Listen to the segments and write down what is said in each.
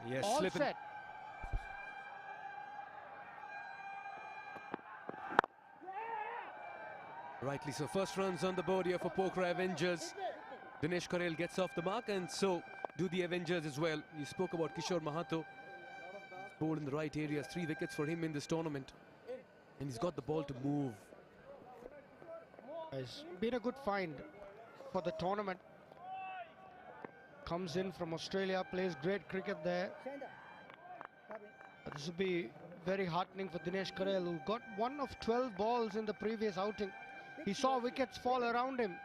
Yes, All slipping. set. Rightly so. First runs on the board here for Pokhara Avengers. Dinesh Karel gets off the mark, and so do the Avengers as well. You spoke about Kishore Mahato. He's bowled in the right areas. 3 wickets for him in this tournament. And he's got the ball to move. It's been a good find for the tournament. Comes in from Australia, plays great cricket there. But this will be very heartening for Dinesh Karel, who got 1 of 12 balls in the previous outing. He saw wickets fall around him.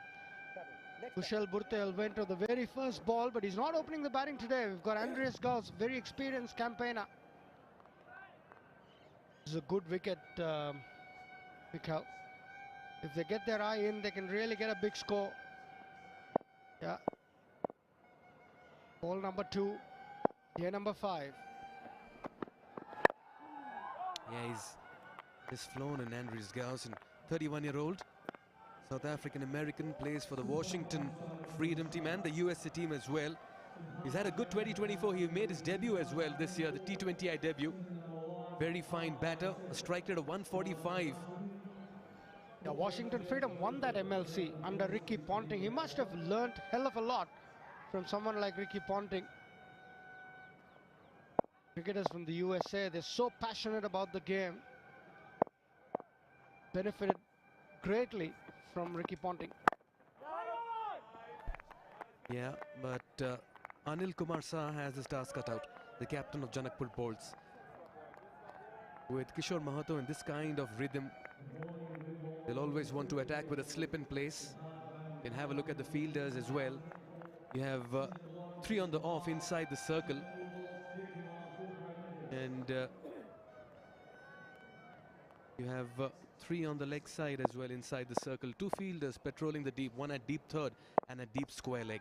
Kushal Burtel went to the very first ball, but he's not opening the batting today. We've got Andreas Gauss, very experienced campaigner. This is a good wicket, Mikhail. If they get their eye in, they can really get a big score. Yeah. Ball number 2, day number 5. Yeah, he's flown in Andreas Gauss, 31-year-old South African American, plays for the Washington Freedom team and the USA team as well. He's had a good 2024. He made his debut as well this year, the T20I debut. Very fine batter, a strike rate of 145. Yeah, Washington Freedom won that MLC under Ricky Ponting. He must have learnt hell of a lot from someone like Ricky Ponting. Cricketers from the USA, they're so passionate about the game. Benefited greatly from Ricky Ponting. Yeah, but Anil Kumar Shah has his task cut out, the captain of Janakpur Bolts. With Kishore Mahato in this kind of rhythm, they'll always want to attack with a slip in place. You can have a look at the fielders as well. You have 3 on the off inside the circle. And you have 3 on the leg side as well inside the circle. 2 fielders patrolling the deep, one at deep third and a deep square leg.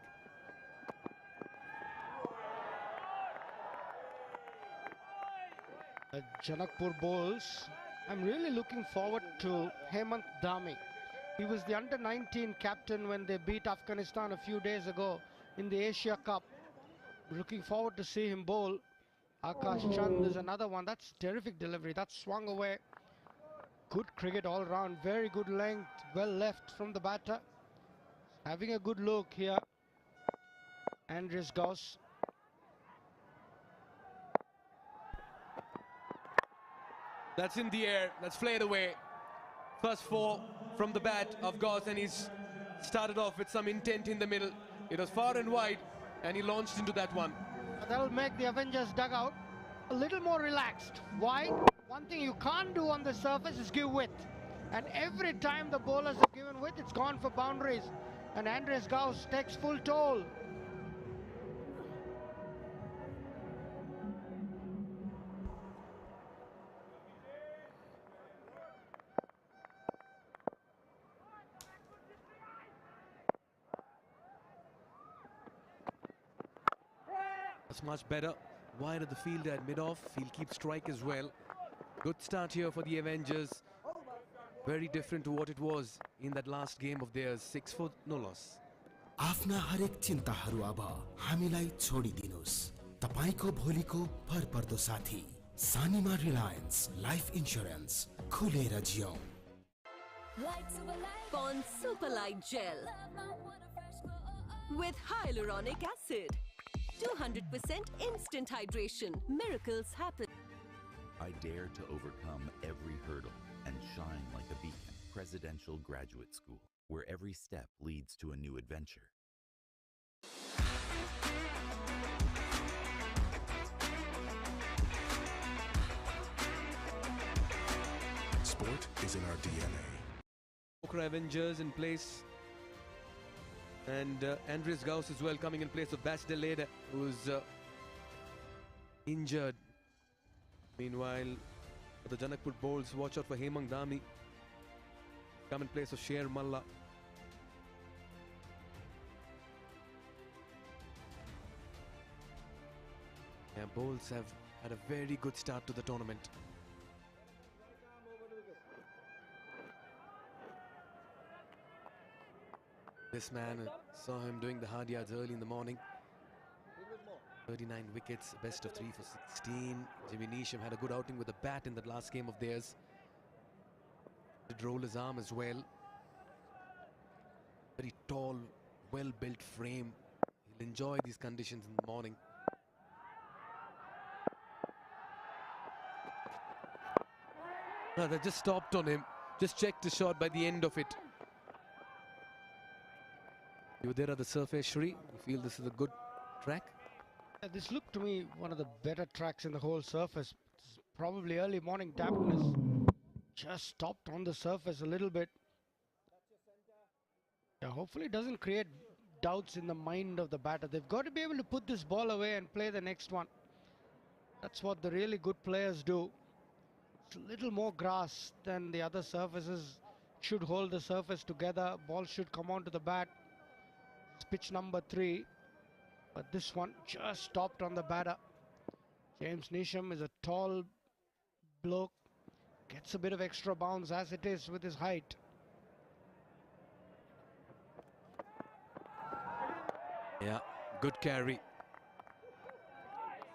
Janakpur Bulls. I'm really looking forward to Hemant Dhami. He was the under-19 captain when they beat Afghanistan a few days ago in the Asia Cup. Looking forward to see him bowl. Akash Chand is another one. That's terrific delivery. That swung away. Good cricket all round. Very good length. Well left from the batter. Having a good look here. Andreas Gauss. That's in the air. That's flayed away. First 4 from the bat of Gauss, and he's started off with some intent in the middle. It was far and wide, and he launched into that one. That'll make the Avengers dugout a little more relaxed. Wide. One thing you can't do on the surface is give width. And every time the bowlers have given width, it's gone for boundaries. And Andreas Gauss takes full toll. That's much better. Wide of the fielder at mid-off. He'll keep strike as well. Good start here for the Avengers. Very different to what it was in that last game of theirs. 6 for no loss. आफ्ना हरेक चिन्ताहरू अब हामीलाई छोडिदिनुस्। तपाईको भोलिको भरपर्दो साथी सानीमा Reliance life insurance खुलेर जियौं। Pond Superlight Gel with hyaluronic acid. 200% instant hydration. Miracles happen. I dare to overcome every hurdle and shine like a beacon. Presidential Graduate School, where every step leads to a new adventure. Sport is in our DNA. Pokhara Avengers in place. And Andreas Gauss as well coming in place of Bas de Leede, who's injured. Meanwhile, for the Janakpur Bolts, watch out for Hemant Dhami. Come in place of Sher Malla. Yeah, Bolts have had a very good start to the tournament. This man, saw him doing the hard yards early in the morning. 39 wickets, best of 3 for 16. Jimmy Neesham had a good outing with the bat in that last game of theirs. Did roll his arm as well. Very tall, well-built frame. He'll enjoy these conditions in the morning. No, they just stopped on him. Just checked the shot by the end of it. You were there at the surface, Shri. You feel this is a good track? Yeah, this looked to me one of the better tracks in the whole surface. It's probably early morning dampness. Just stopped on the surface a little bit. Yeah, hopefully it doesn't create doubts in the mind of the batter. They've got to be able to put this ball away and play the next one. That's what the really good players do. It's a little more grass than the other surfaces. Should hold the surface together. Ball should come onto the bat. It's pitch number 3. But this one just stopped on the batter. James Neesham is a tall bloke. Gets a bit of extra bounce as it is with his height. Yeah, good carry.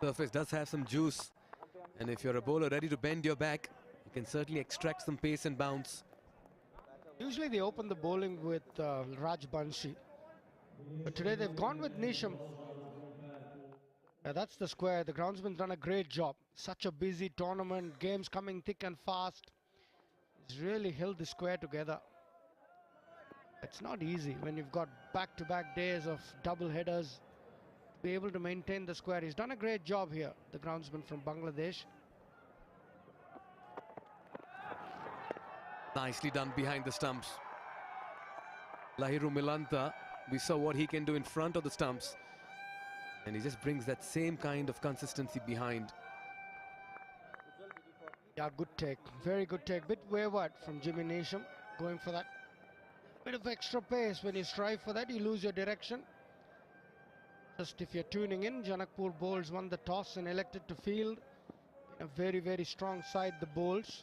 Surface does have some juice. And if you're a bowler ready to bend your back, you can certainly extract some pace and bounce. Usually they open the bowling with Raj Banshi. But today they've gone with Neesham. Yeah, that's the square. The groundsman's done a great job. Such a busy tournament. Games coming thick and fast. He's really held the square together. It's not easy when you've got back-to-back days of double headers. To be able to maintain the square. He's done a great job here, the groundsman from Bangladesh. Nicely done behind the stumps. Lahiru Milanta, we saw what he can do in front of the stumps. And he just brings that same kind of consistency behind. Yeah, good take. Very good take. Bit wayward from Jimmy Neesham. Going for that bit of extra pace. When you strive for that, you lose your direction. Just if you're tuning in, Janakpur Bowls won the toss and elected to field. A very, very strong side, the Bowls.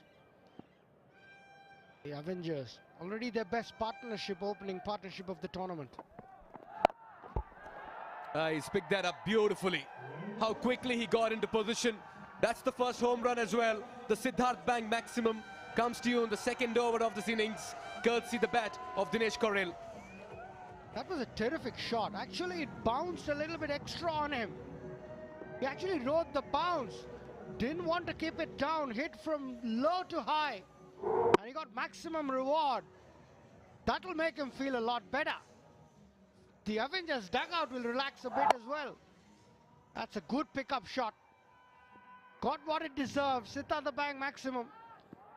The Avengers, already their best partnership, opening partnership of the tournament. He's picked that up beautifully. How quickly he got into position. That's the first home run as well. The Siddharth Bank maximum comes to you in the second over of this innings, courtesy the bat of Dinesh Karel. That was a terrific shot. Actually, it bounced a little bit extra on him. He actually rode the bounce. Didn't want to keep it down. Hit from low to high. And he got maximum reward. That will make him feel a lot better. The Avengers dugout will relax a bit as well. That's a good pickup shot. Got what it deserves. Siddharth Bank maximum.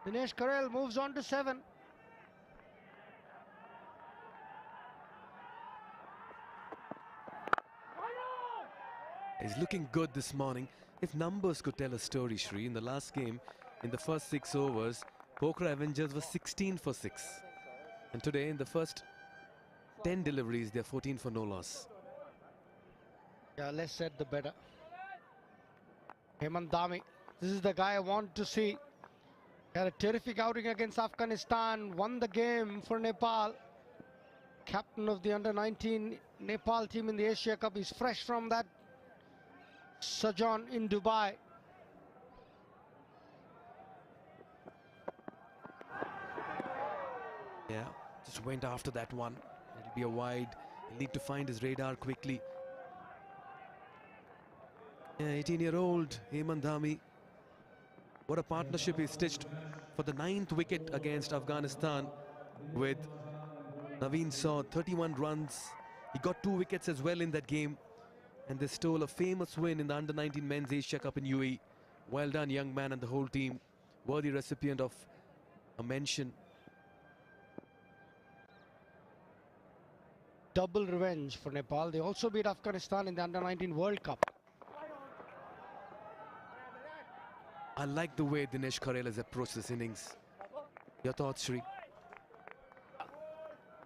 Dinesh Karel moves on to 7. He's looking good this morning. If numbers could tell a story, Shri, in the last game, in the first 6 overs, Pokhara Avengers was 16 for 6. And today, in the first 10 deliveries, they're 14 for no loss. Yeah, less said the better. Hemant Dhami, this is the guy I want to see. Had a terrific outing against Afghanistan, won the game for Nepal. Captain of the under-19 Nepal team in the Asia Cup. He's fresh from that sojourn in Dubai. Yeah, just went after that one. It'll be a wide. He'll need to find his radar quickly. Yeah, 18-year-old Hemant Dhami. What a partnership he stitched for the 9th wicket against Afghanistan with Naveen Saw, 31 runs. He got 2 wickets as well in that game. And they stole a famous win in the under-19 Men's Asia Cup in UAE. Well done, young man, and the whole team. Worthy recipient of a mention. Double revenge for Nepal. They also beat Afghanistan in the under-19 World Cup. I like the way Dinesh Karel has approached this innings. Your thoughts, Shri?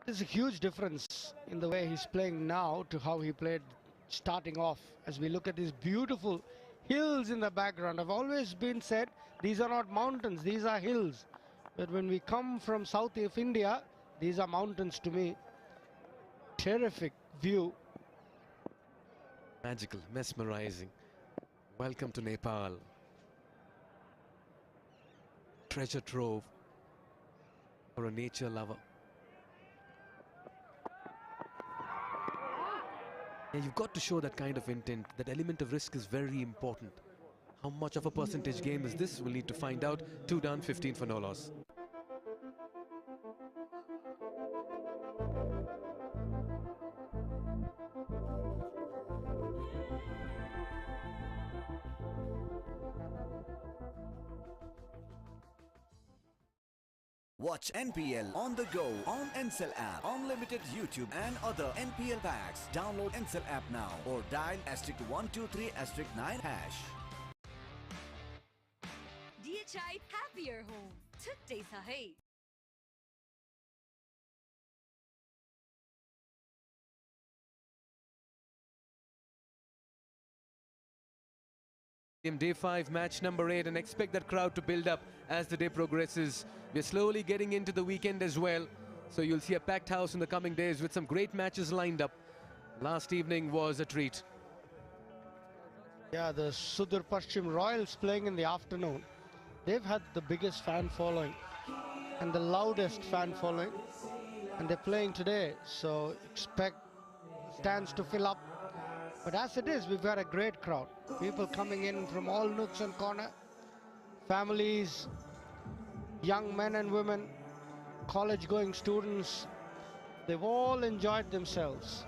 There's a huge difference in the way he's playing now to how he played starting off. As we look at these beautiful hills in the background, I've always been said these are not mountains, these are hills. But when we come from south of India, these are mountains to me. Terrific view. Magical, mesmerizing. Welcome to Nepal. Treasure trove for a nature lover. Yeah, you've got to show that kind of intent. That element of risk is very important. How much of a percentage game is this? We'll need to find out. 2 down, 15 for no loss. Watch NPL on the go on Ncell app. Unlimited YouTube and other NPL packs. Download Ncell app now or dial *123*9#. DHI Happier Home. Today sahi. Day 5, match number 8, and expect that crowd to build up as the day progresses. We're slowly getting into the weekend as well, so you'll see a packed house in the coming days with some great matches lined up. Last evening was a treat. Yeah, the Sudur Paschim Royals playing in the afternoon. They've had the biggest fan following and the loudest fan following, and they're playing today, so expect stands to fill up. But as it is, we've got a great crowd. People coming in from all nooks and corners, families, young men and women, college-going students. They've all enjoyed themselves.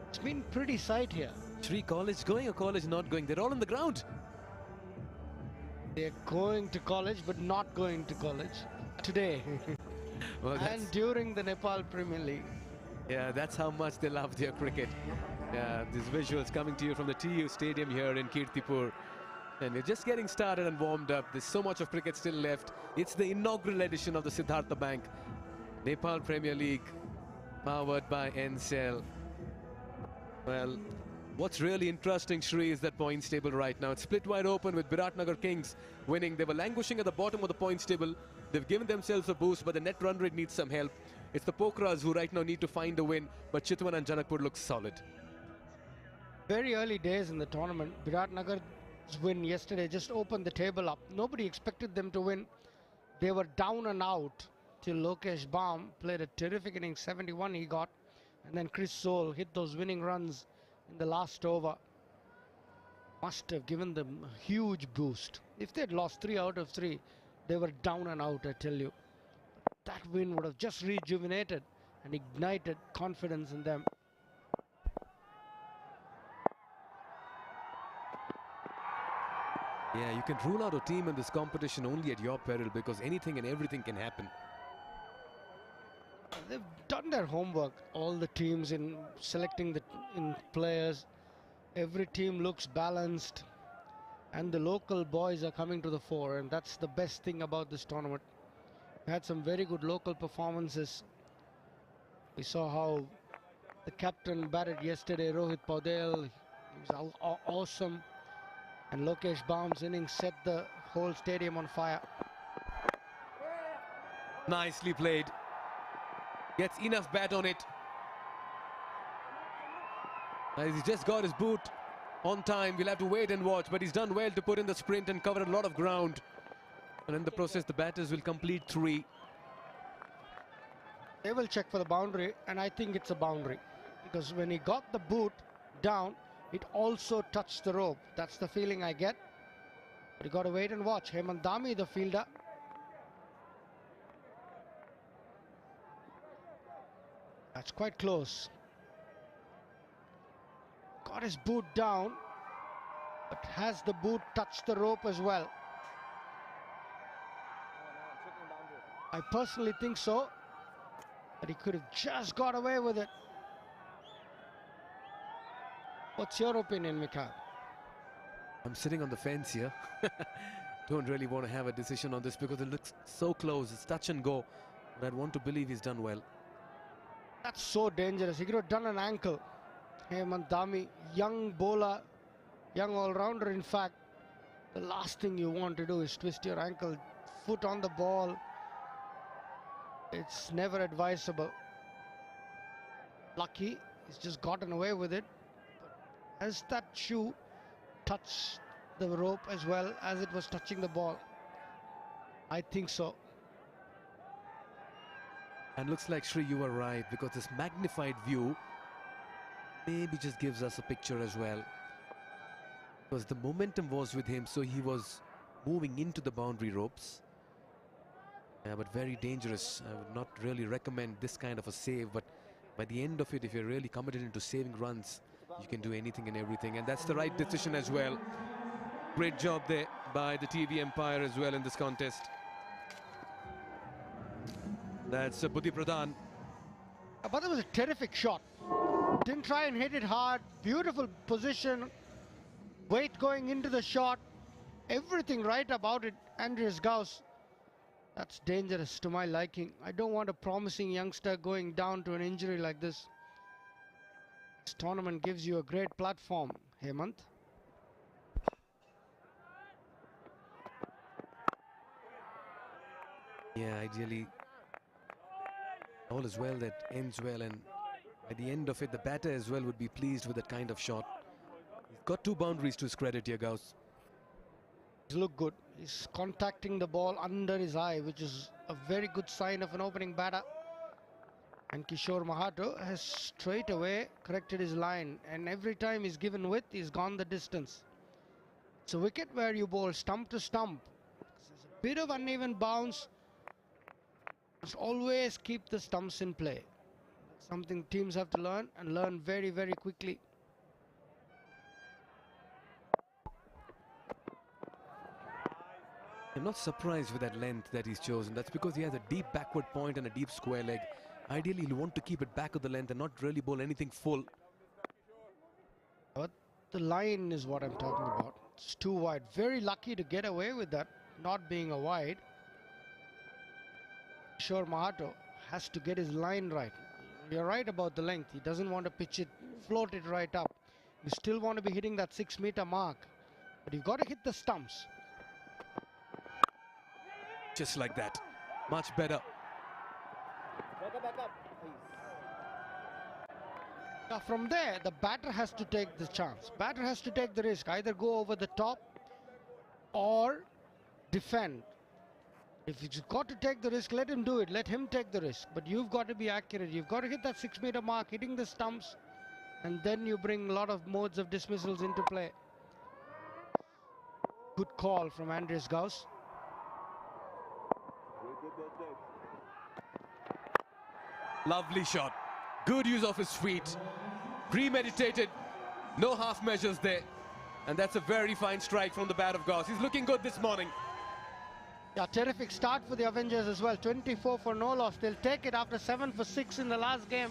It's been pretty sight here. 3 college going or college not going? They're all on the ground. They're going to college, but not going to college today. Well, and during the Nepal Premier League. Yeah, that's how much they love their cricket. Yeah, these visuals coming to you from the TU Stadium here in Kirtipur. And we're just getting started and warmed up. There's so much of cricket still left. It's the inaugural edition of the Siddhartha Bank Nepal Premier League, powered by Ncell. Well, what's really interesting, Shri, is that points table right now. It's split wide open with Biratnagar Kings winning. They were languishing at the bottom of the points table. They've given themselves a boost, but the net run rate needs some help. It's the Pokhras who right now need to find a win, but Chitwan and Janakpur look solid. Very early days in the tournament. Biratnagar's win yesterday just opened the table up. Nobody expected them to win. They were down and out till Lokesh Baum played a terrific inning, 71 he got, and then Chris Soule hit those winning runs in the last over. Must have given them a huge boost. If they'd lost 3 out of 3, they were down and out, I tell you. That win would have just rejuvenated and ignited confidence in them. Yeah, you can rule out a team in this competition only at your peril, because anything and everything can happen. They've done their homework, all the teams, in selecting the players. Every team looks balanced, and the local boys are coming to the fore, and that's the best thing about this tournament. We had some very good local performances. We saw how the captain batted yesterday, Rohit Paudel. He was awesome. And Lokesh Baum's innings set the whole stadium on fire. Nicely played. Gets enough bat on it. He's just got his boot on time. We'll have to wait and watch, but he's done well to put in the sprint and cover a lot of ground. And in the process, the batters will complete 3. They will check for the boundary, and I think it's a boundary. Because when he got the boot down, it also touched the rope. That's the feeling I get. But you got to wait and watch. Hemant Dami, the fielder. That's quite close. Got his boot down, but has the boot touched the rope as well? I personally think so, but he could have just got away with it. What's your opinion, Mikhail? I'm sitting on the fence here. Don't really want to have a decision on this because it looks so close. It's touch and go. But I'd want to believe he's done well. That's so dangerous. He could have done an ankle. Hemant Dami, young bowler, young all-rounder in fact. The last thing you want to do is twist your ankle. Foot on the ball. It's never advisable. Lucky, he's just gotten away with it. But Has that shoe touched the rope as well as it was touching the ball? I think so. And looks like, Shri, you were right, because this magnified view maybe just gives us a picture as well. Because the momentum was with him, so he was moving into the boundary ropes. Yeah, but very dangerous. I would not really recommend this kind of a save, but by the end of it, if you're really committed into saving runs, you can do anything and everything, and that's the right decision as well. Great job there by the TV umpire as well in this contest. That's Buddhi Pradhan. But it was a terrific shot. Didn't try and hit it hard. Beautiful position. Weight going into the shot. Everything right about it. Andreas Gauss. That's dangerous to my liking. I don't want a promising youngster going down to an injury like this. This tournament gives you a great platform, Hemant. Yeah, ideally, all is well that ends well, and at the end of it, the batter as well would be pleased with that kind of shot. He's got 2 boundaries to his credit here, Gauss. He's looked good. He's contacting the ball under his eye, which is a very good sign of an opening batter. And Kishore Mahato has straight away corrected his line, and every time he's given width, he's gone the distance. It's a wicket where you bowl stump to stump. There's a bit of uneven bounce. Just always keep the stumps in play. That's something teams have to learn, and learn very, very quickly. I'm not surprised with that length that he's chosen. That's because he has a deep backward point and a deep square leg. Ideally, he'll want to keep it back of the length and not really bowl anything full. But the line is what I'm talking about. It's too wide. Very lucky to get away with that, not being a wide. Kishore Mahato has to get his line right. You're right about the length. He doesn't want to pitch it, float it right up. You still want to be hitting that 6-meter mark. But you've got to hit the stumps. Just like that. Much better. Now from there, the batter has to take the chance. Batter has to take the risk. Either go over the top or defend. If he's got to take the risk, let him do it. Let him take the risk. But you've got to be accurate. You've got to hit that 6-meter mark, hitting the stumps, and then you bring a lot of modes of dismissals into play. Good call from Andreas Gauss. Lovely shot. Good use of his feet. Premeditated. No half measures there. And that's a very fine strike from the bat of Gauss. He's looking good this morning. Yeah, terrific start for the Avengers as well. 24 for no loss. They'll take it after 7 for 6 in the last game.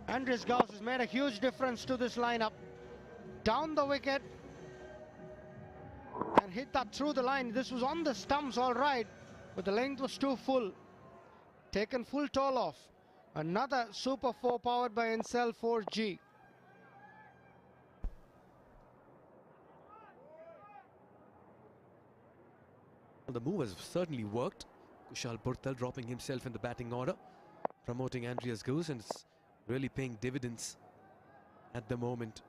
Andreas Gauss has made a huge difference to this lineup. Down the wicket. And hit that through the line. This was on the stumps all right, but the length was too full. Taken full toll off. Another Super 4 powered by Encel 4G. Well, the move has certainly worked. Kushal Purtal dropping himself in the batting order, promoting Andreas Gauss, and it's really paying dividends at the moment.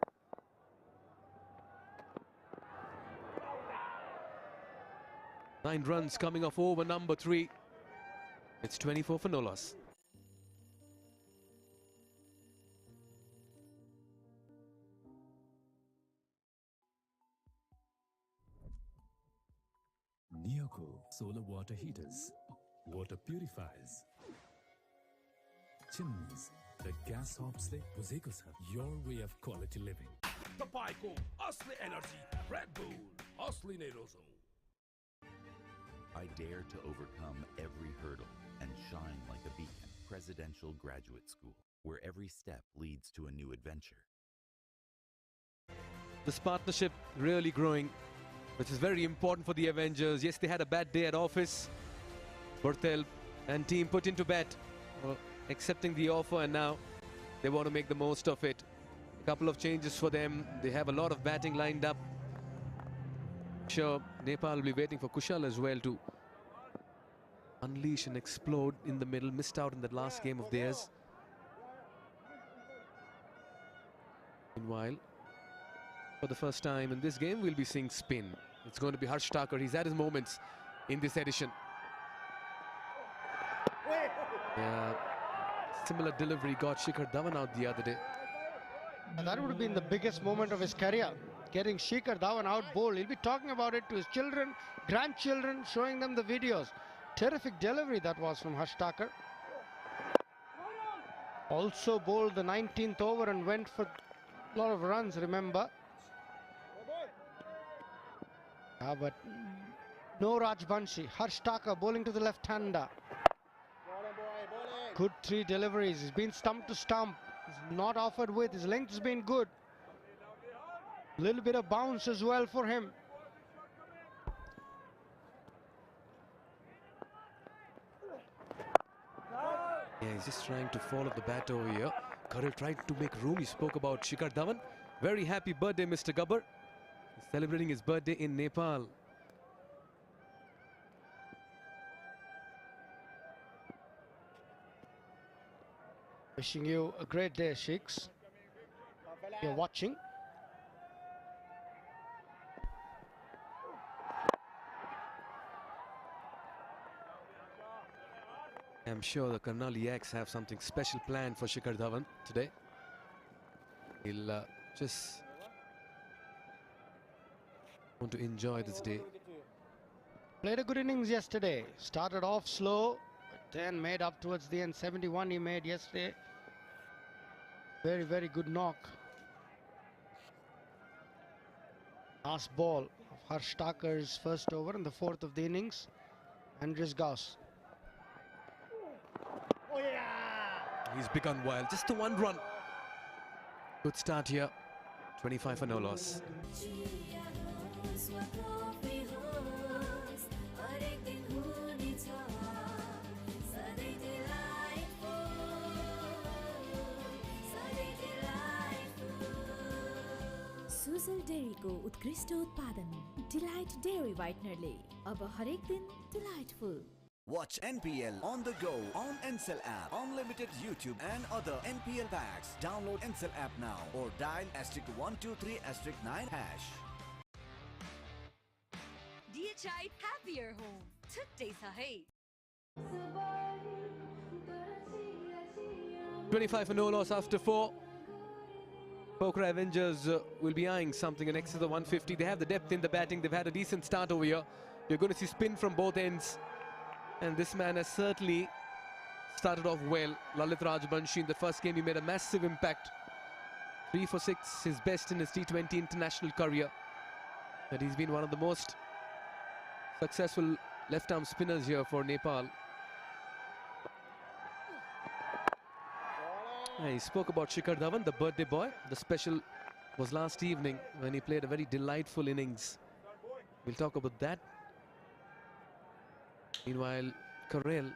Nine runs coming off over number 3. It's 24 for no loss. Neoco solar water heaters, water purifiers, chimneys, the gas hobs se buzeko sir. Your way of quality living. Tapaico, Asli Energy, Red Bull, Asli Nerozo. I dare to overcome every hurdle and shine like a beacon. Presidential Graduate School, where every step leads to a new adventure. This partnership really growing, which is very important for the Avengers. Yes, they had a bad day at office. Purtal and team put into bat, accepting the offer, and now they want to make the most of it. A couple of changes for them. They have a lot of batting lined up. Sure, Nepal will be waiting for Kushal as well to unleash and explode in the middle. Missed out in that last game of theirs. Meanwhile, For the first time in this game, we'll be seeing spin. It's going to be Harsh Thakur. He's had his moments in this edition. Yeah, similar delivery got Shikhar Dhawan out the other day. And that would have been the biggest moment of his career, getting Shikhar Dhawan out bowled. He'll be talking about it to his children, grandchildren, showing them the videos. Terrific delivery that was from Harsh Thakur. Also bowled the 19th over and went for a lot of runs, remember. But no Rajbanshi. Harsh Thakur bowling to the left-hander. Good 3 deliveries. He's been stump to stump. He's not offered width. His length has been good. A little bit of bounce as well for him. Yeah, he's just trying to follow the bat over here. Karel tried to make room. He spoke about Shikhar Dhawan. Very happy birthday, Mr. Gabbar. He's celebrating his birthday in Nepal. Wishing you a great day, Sheikhs. You're watching. I'm sure the Karnal Yaks have something special planned for Shikhar Dhawan today. He'll just want to enjoy this day. Played a good innings yesterday. Started off slow, but then made up towards the end. 71 he made yesterday. Very, very good knock. Last ball of Harsh Thakur's first over in the 4th of the innings. Andres Gauss. He's begun well. Just the 1 run. Good start here. 25 for no loss. Sujal डेयरीको उत्कृष्ट उत्पादन Delight Dairy व्हाइटनरले अब हरेक दिन delightful. Watch NPL on the go on Ncell app, unlimited YouTube and other NPL packs. Download Ncell app now or dial *123*9#. DHI Happier Home. Today sahay. 25 for no loss after 4. Pokhara Avengers will be eyeing something in excess of 150. They have the depth in the batting. They've had a decent start over here. You're going to see spin from both ends. And this man has certainly started off well. Lalit Rajbanshi, in the first game, he made a massive impact. 3 for 6, his best in his T20 international career. And he's been one of the most successful left-arm spinners here for Nepal. He spoke about Shikhar Dhawan, the birthday boy. The special was last evening when he played a very delightful innings. We'll talk about that. Meanwhile, Karel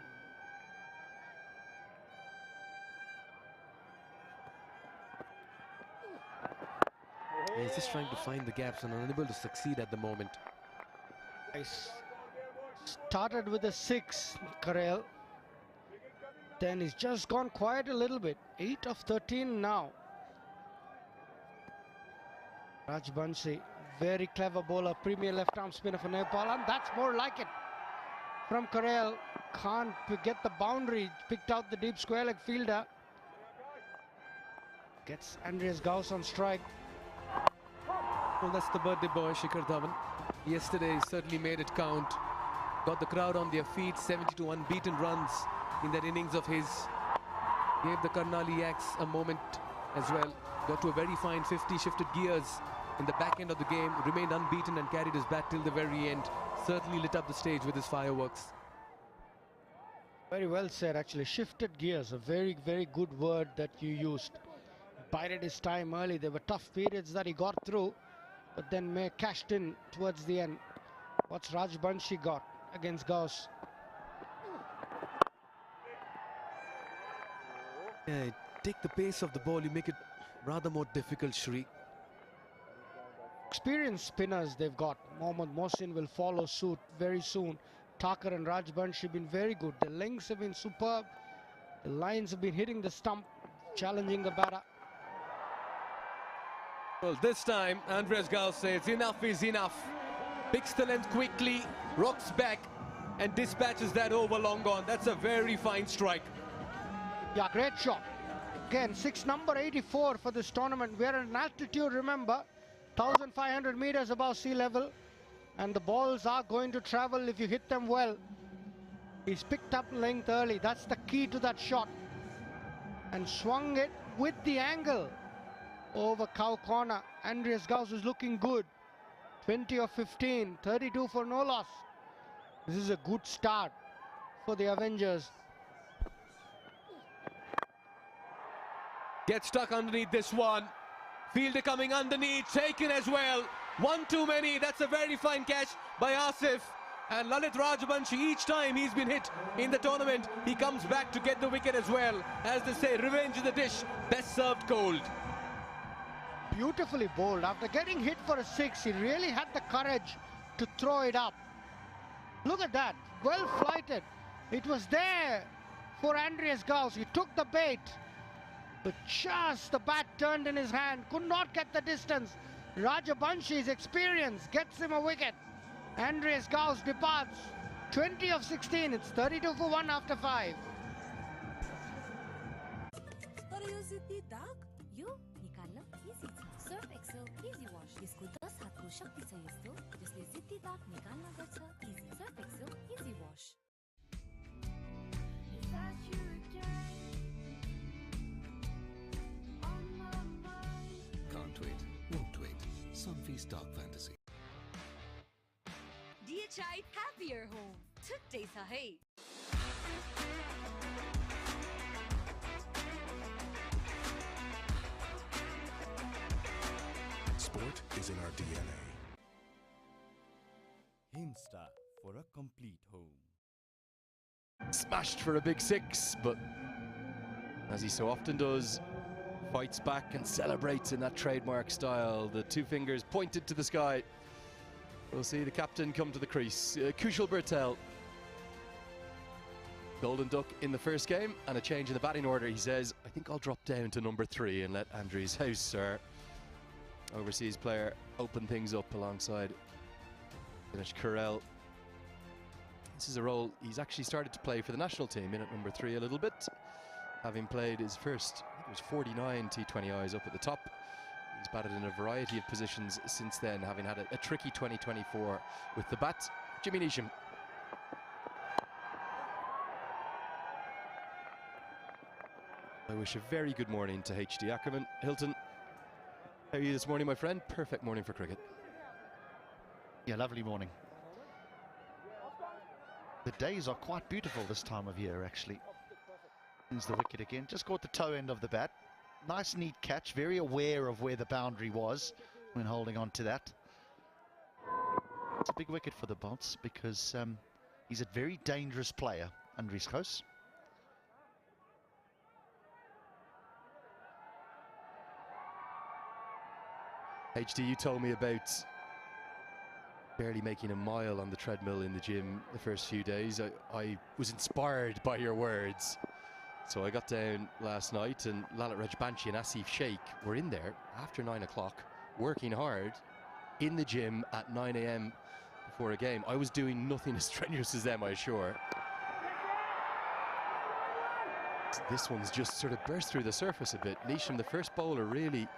he's just trying to find the gaps and unable to succeed at the moment. Nice. Started with a 6, Karel. Then he's just gone quiet a little bit. 8 of 13 now. Rajbanshi, very clever bowler, premier left-arm spinner for Nepal, and that's more like it. From Karel, can't get the boundary, picked out the deep square leg fielder. Gets Andres Gauss on strike. Well, that's the birthday boy, Shikhar Dhawan. Yesterday he certainly made it count. Got the crowd on their feet, 72 unbeaten runs in that innings of his. Gave the Karnali Yaks a moment as well. Got to a very fine 50, shifted gears in the back end of the game, remained unbeaten and carried his bat till the very end. Certainly lit up the stage with his fireworks. Very well said, actually. Shifted gears, a very, very good word that you used. Bided his time early. There were tough periods that he got through, but then May cashed in towards the end. What's Rajbanshi got against Gauss? Yeah, take the pace of the ball, you make it rather more difficult, Shri. Experienced spinners they've got. Mohammad Mohsin will follow suit very soon. Thakur and Rajbanshi have been very good. The lengths have been superb. The lines have been hitting the stump, challenging the batter. Well, this time, Andres Gal says enough is enough. Picks the length quickly, rocks back, and dispatches that over long gone. That's a very fine strike. Yeah, great shot. Again, number 84 for this tournament. We're at an altitude, remember, 1,500 meters above sea level. And the balls are going to travel if you hit them well. He's picked up length early. That's the key to that shot. And swung it with the angle over cow corner. Andreas Gauss is looking good. 20 of 15, 32 for no loss. This is a good start for the Avengers. Gets stuck underneath this one. Fielder coming underneath, taken as well. One too many. That's a very fine catch by Asif. And Lalit Rajabanshi, each time he's been hit in the tournament, he comes back to get the wicket as well. As they say, revenge is the dish, best served cold. Beautifully bowled. After getting hit for a 6, he really had the courage to throw it up. Look at that, well flighted. It was there for Andreas Gauss. He took the bait, but just the bat turned in his hand, could not get the distance. Rajabanshi's experience gets him a wicket. Andreas Gauss departs. 20 of 16, it's 32 for 1 after 5. यो निकाल्न easy छ Surf Excel easy wash यसको 10 हातको शक्ति छ यस्तो जसले जिद्दी दाग निकाल्न गर्छ easy Surf Excel easy wash Can't wait, won't wait. Sunfeast Dark Fantasy. DHI happier home छुट्टै छ है Sport is in our DNA. Himstar for a complete home. Smashed for a big 6, but as he so often does, fights back and celebrates in that trademark style. The two fingers pointed to the sky. We'll see the captain come to the crease. Kushal Bertel. Golden Duck in the first game and a change in the batting order. He says, I think I'll drop down to number 3 and let Andreas House, our overseas player, open things up alongside Dinesh Karel. This is a role he's actually started to play for the national team in at number 3 a little bit, having played his first, I think it was 49 T20Is up at the top. He's batted in a variety of positions since then, having had a tricky 2024 with the bat. Jimmy Neesham. I wish a very good morning to HD Ackerman. Hilton, how are you this morning, my friend? Perfect morning for cricket. Yeah, lovely morning. The days are quite beautiful this time of year, actually. Here's the wicket again. Just caught the toe end of the bat. Nice, neat catch. Very aware of where the boundary was when holding on to that. It's a big wicket for the Bolts because he's a very dangerous player, Andries Gauss. HD, you told me about barely making a mile on the treadmill in the gym the first few days. I was inspired by your words. So I got down last night and Lalit Rajbanshi and Asif Sheikh were in there after 9 o'clock, working hard in the gym at 9 AM before a game. I was doing nothing as strenuous as them, I assure. This one's just sort of burst through the surface a bit. Neesham, the first bowler really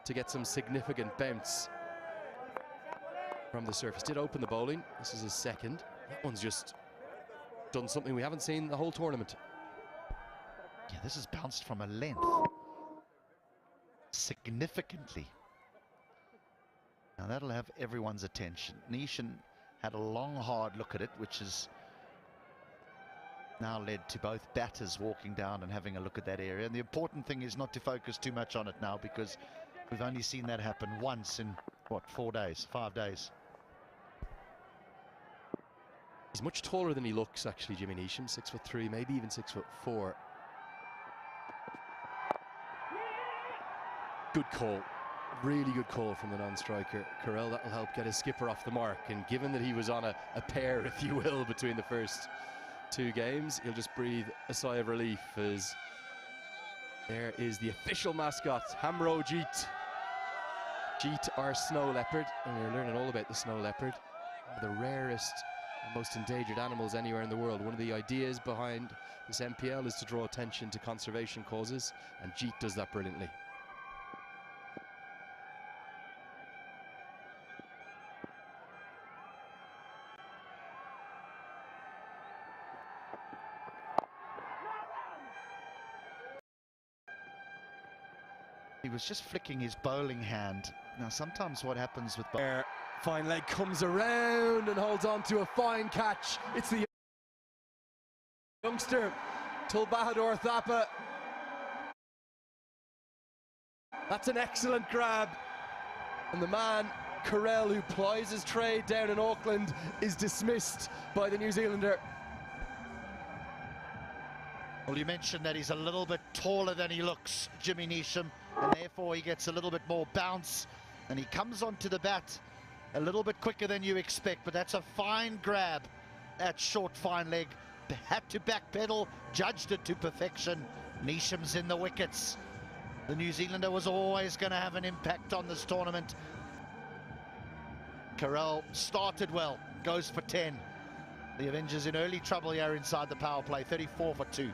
to get some significant bounce from the surface. Did open the bowling. This is his second. That one's just done something we haven't seen the whole tournament. Yeah, this has bounced from a length significantly. Now that'll have everyone's attention. Neesham had a long, hard look at it, which has now led to both batters walking down and having a look at that area. And the important thing is not to focus too much on it now, because we've only seen that happen once in, what, 4 days, 5 days. He's much taller than he looks, actually, Jimmy Neesham. 6'3", maybe even 6'4". Good call. Really good call from the non-striker. Karel, that'll help get his skipper off the mark. And given that he was on a pair, if you will, between the first 2 games, he'll just breathe a sigh of relief as there is the official mascot, Hamrojit. Jeet, our snow leopard, and we're learning all about the snow leopard, one of the rarest and most endangered animals anywhere in the world. One of the ideas behind this MPL is to draw attention to conservation causes, and Jeet does that brilliantly. He was just flicking his bowling hand. Now, sometimes what happens with fine leg comes around and holds on to a fine catch. It's the youngster, Tulbahadur Thapa. That's an excellent grab. And the man, Carell, who plies his trade down in Auckland, is dismissed by the New Zealander. Well, you mentioned that he's a little bit taller than he looks, Jimmy Neesham, and therefore he gets a little bit more bounce, and he comes onto the bat a little bit quicker than you expect, but that's a fine grab at short fine leg. Had to backpedal, judged it to perfection. Neesham's in the wickets. The New Zealander was always going to have an impact on this tournament. Carell started well, goes for 10. The Avengers in early trouble here inside the power play, 34 for 2.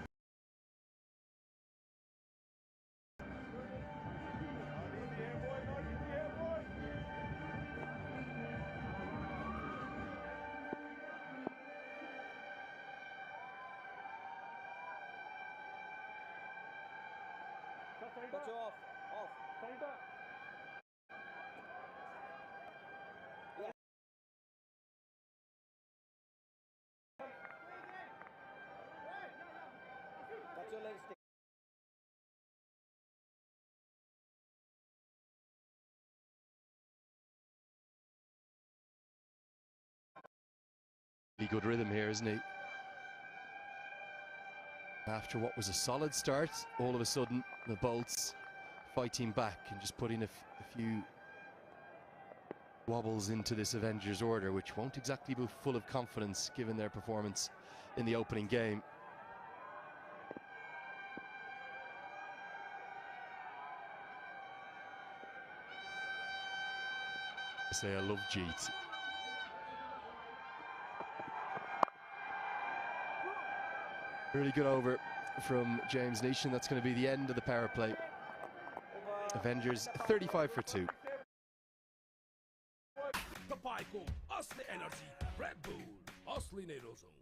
Good rhythm here, isn't he? After what was a solid start, all of a sudden the Bolts fighting back and just putting a few wobbles into this Avengers order, which won't exactly be full of confidence given their performance in the opening game. I say I love Jeet. Really good over from James Neesham. That's going to be the end of the power play. Avengers 35 for 2. तपाईँको असली energy red bull असली नै रोजौं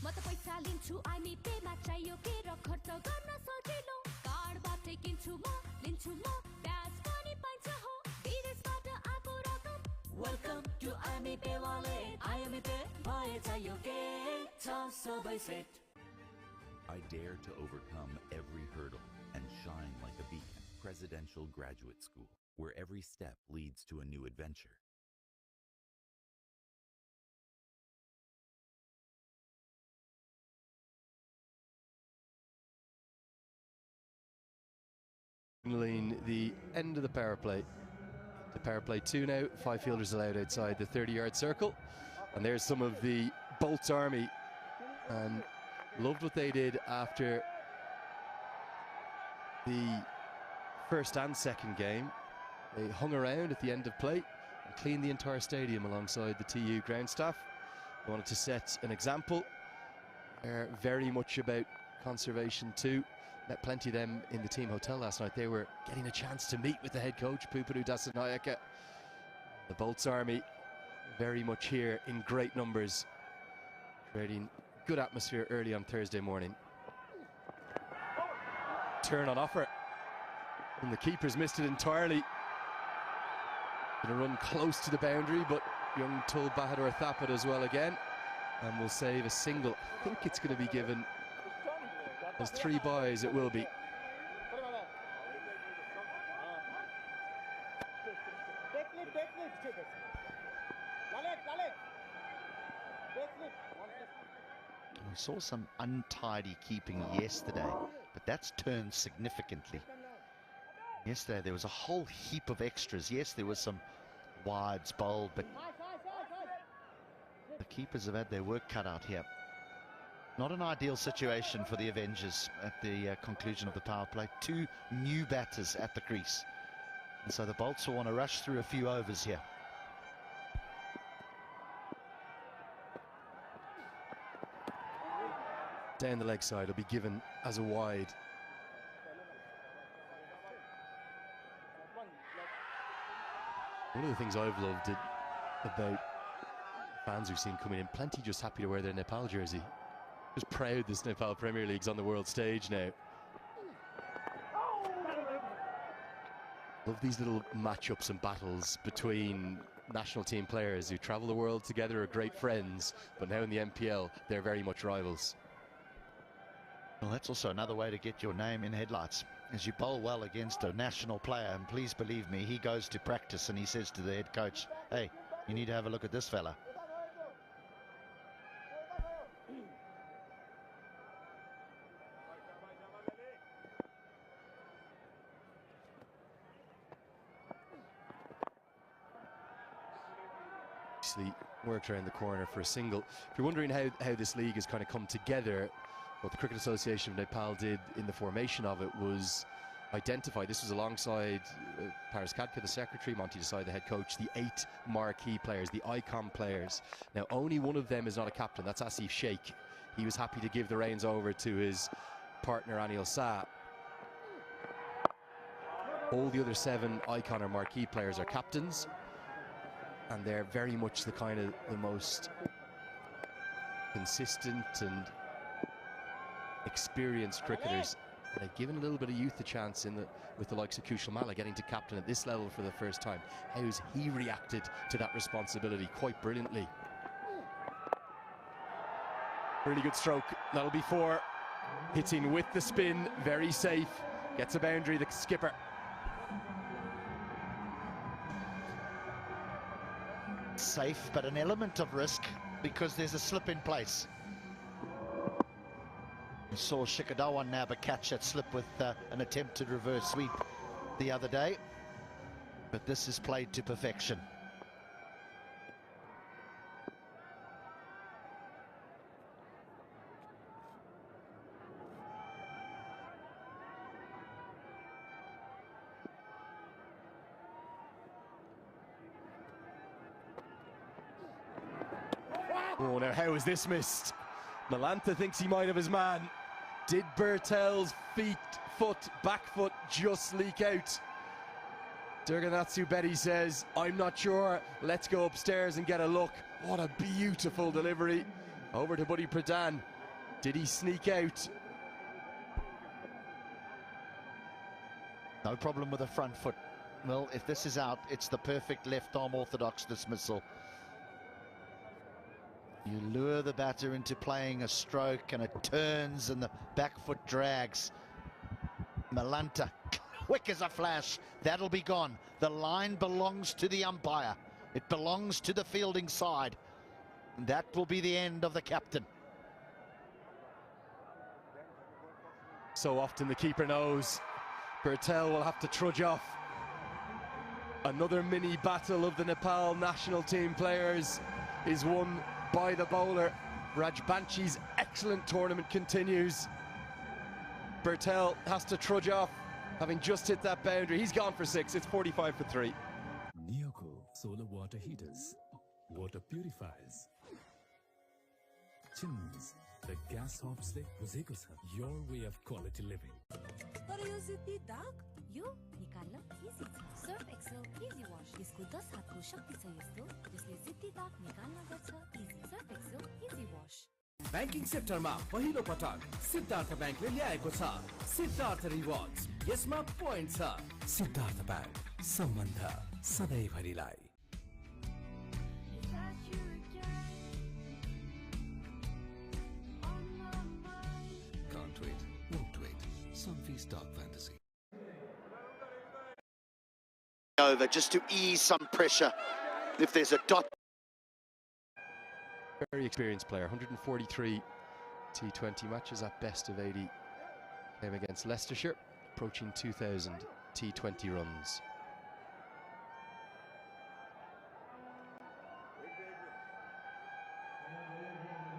म त पैसा लिन्छु IME Pema चाहियो के र खर्च गर्न सजिलो कार्डबाटै किन्छु म लिन्छु म ब्याज पनि पाइन्छ हो विदेशबाट आएको रकम वेलकम टु आइमी पे वालेट आइमी पे भए चाहियो के छ सबै set I dare to overcome every hurdle and shine like a beacon. Presidential Graduate School, where every step leads to a new adventure. The end of the power play. The power play 2 now. 5 fielders allowed outside the 30-yard circle. And there's some of the Bolts army. And loved what they did after the first and second game. They hung around at the end of play and cleaned the entire stadium alongside the TU ground staff. They wanted to set an example. They're very much about conservation too. Met plenty of them in the team hotel last night. They were getting a chance to meet with the head coach, Pupadu Dasanayaka. The Bolts army very much here in great numbers, creating good atmosphere early on Thursday morning. Turn on offer. And the keeper's missed it entirely. Gonna run close to the boundary, but young Tulbahadur Thapa as well again. And will save a single. I think it's going to be given as 3 byes, it will be. We saw some untidy keeping yesterday, but that's turned significantly. Yesterday there was a whole heap of extras. Yes, there was some wides bowled, but the keepers have had their work cut out here. Not an ideal situation for the Avengers at the conclusion of the power play. 2 new batters at the crease. And so the Bolts will want to rush through a few overs here. Down the leg side will be given as a wide. One of the things I've loved about fans we've seen coming in, plenty just happy to wear their Nepal jersey. Just proud this Nepal Premier League's on the world stage now. Love these little matchups and battles between national team players who travel the world together, are great friends, but now in the MPL they're very much rivals. Well, that's also another way to get your name in headlights. As you bowl well against a national player, and please believe me, he goes to practice and he says to the head coach, hey, you need to have a look at this fella. Actually worked around the corner for a single. If you're wondering how this league has kind of come together, what the Cricket Association of Nepal did in the formation of it was identify, this was alongside Paris Khadka, the secretary, Monty Desai, the head coach, the 8 marquee players, the icon players. Now only one of them is not a captain, that's Asif Sheikh. He was happy to give the reins over to his partner Anil Shah. All the other 7 icon or marquee players are captains, and they're very much the kind of the most consistent and experienced cricketers. They've given a little bit of youth a chance with the likes of Kushal Malla getting to captain at this level for the first time. How's he reacted to that responsibility? Quite brilliantly. Really good stroke. That'll be 4. Hitting with the spin, very safe. Gets a boundary, the skipper. Safe, but an element of risk because there's a slip in place. We saw Shikadawan nab a catch that slip with an attempted reverse sweep the other day, but this is played to perfection. Oh, now how is this missed? Malantha thinks he might have his man. Did Bertel's back foot just leak out? Durganatsu Betty says, I'm not sure. Let's go upstairs and get a look. What a beautiful delivery. Over to Buddy Pradhan. Did he sneak out? No problem with the front foot. Well, if this is out, it's the perfect left arm orthodox dismissal. You lure the batter into playing a stroke and it turns and the back foot drags. Malanta, quick as a flash, that'll be gone. The line belongs to the umpire. It belongs to the fielding side. And that will be the end of the captain. So often the keeper knows. Bertel will have to trudge off. Another mini battle of the Nepal national team players is won by the bowler. Rajbanchi's excellent tournament continues. Bertel has to trudge off, having just hit that boundary. He's gone for 6. It's 45 for 3. Neoco solar water heaters, water purifiers, chimneys, the gas hobs से बुझेको छ. Your way of quality living. तर यो जिद्दी दाग यो निकाल्न easy छ. Surf Excel easy wash. यसको 10 हातको शक्ति छ यस्तो जसले जिद्दी दाग निकाल्न गर्छ easy. Surf Excel easy wash. Banking सेक्टरमा पहिलो पटक सिद्धार्थ ब्याङ्कले ल्याएको छ सिद्धार्थ रिवार्ड्स. यसमा पोइन्ट छ. सिद्धार्थ ब्याङ्क, सम्बन्ध सधैँभरिलाई. Can't wait, won't wait. Sunfeast Dark Fantasy. Over just to ease some pressure. If there's a dot. Very experienced player, 143 T20 matches at best of 80. Came against Leicestershire, approaching 2,000 T20 runs.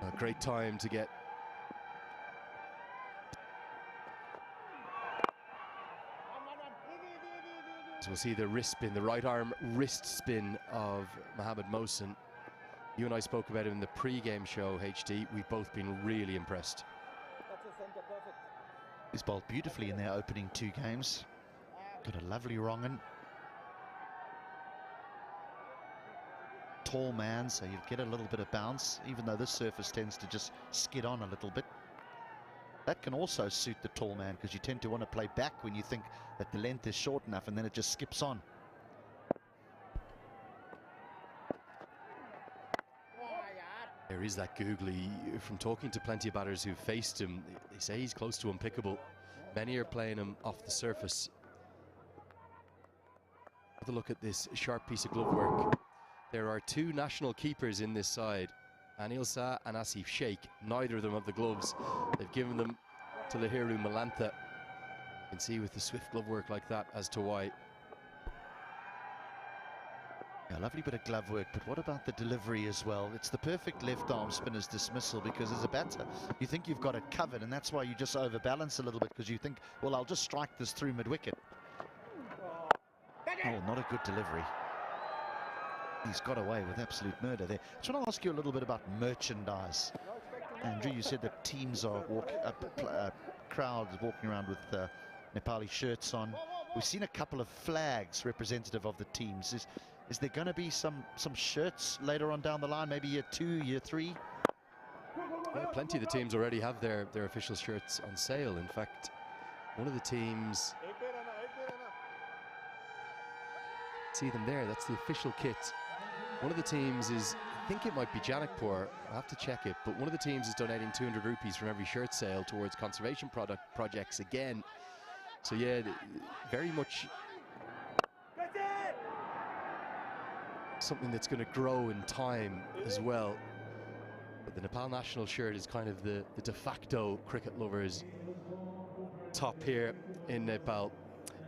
A great time to get So we'll see the wrist spin, the right arm wrist spin of Mohamed Mohsen. You and I spoke about it in the pre-game show, HD. We've both been really impressed. He's bowled beautifully in their opening 2 games. Got a lovely wrong-un. Tall man, so you'll get a little bit of bounce, even though this surface tends to just skid on a little bit. That can also suit the tall man, because you tend to want to play back when you think that the length is short enough, and then it just skips on. There is that googly. From talking to plenty of batters who've faced him, they say he's close to unpickable. Many are playing him off the surface. Have a look at this sharp piece of glove work. There are 2 national keepers in this side, Anil Shah and Asif Sheikh. Neither of them have the gloves. They've given them to Lahiru Malantha. You can see with the swift glove work like that as to why. Yeah, lovely bit of glove work, but what about the delivery as well? It's the perfect left arm spinner's dismissal, because as a batter, you think you've got it covered, and that's why you just overbalance a little bit, because you think, well, I'll just strike this through mid-wicket. Oh, not a good delivery. He's got away with absolute murder there. I just want to ask you a little bit about merchandise. Andrew, you said that teams are crowds walking around with Nepali shirts on. We've seen a couple of flags representative of the teams. Is there going to be some shirts later on down the line, maybe year 2, year 3? Yeah, plenty of the teams already have their official shirts on sale. In fact, one of the teams, see them there, that's the official kit. One of the teams is, I think it might be Janakpur, I'll have to check it, but one of the teams is donating 200 rupees from every shirt sale towards conservation projects again. So yeah, very much something that's going to grow in time as well. But the Nepal national shirt is kind of the de facto cricket lovers' top here in Nepal.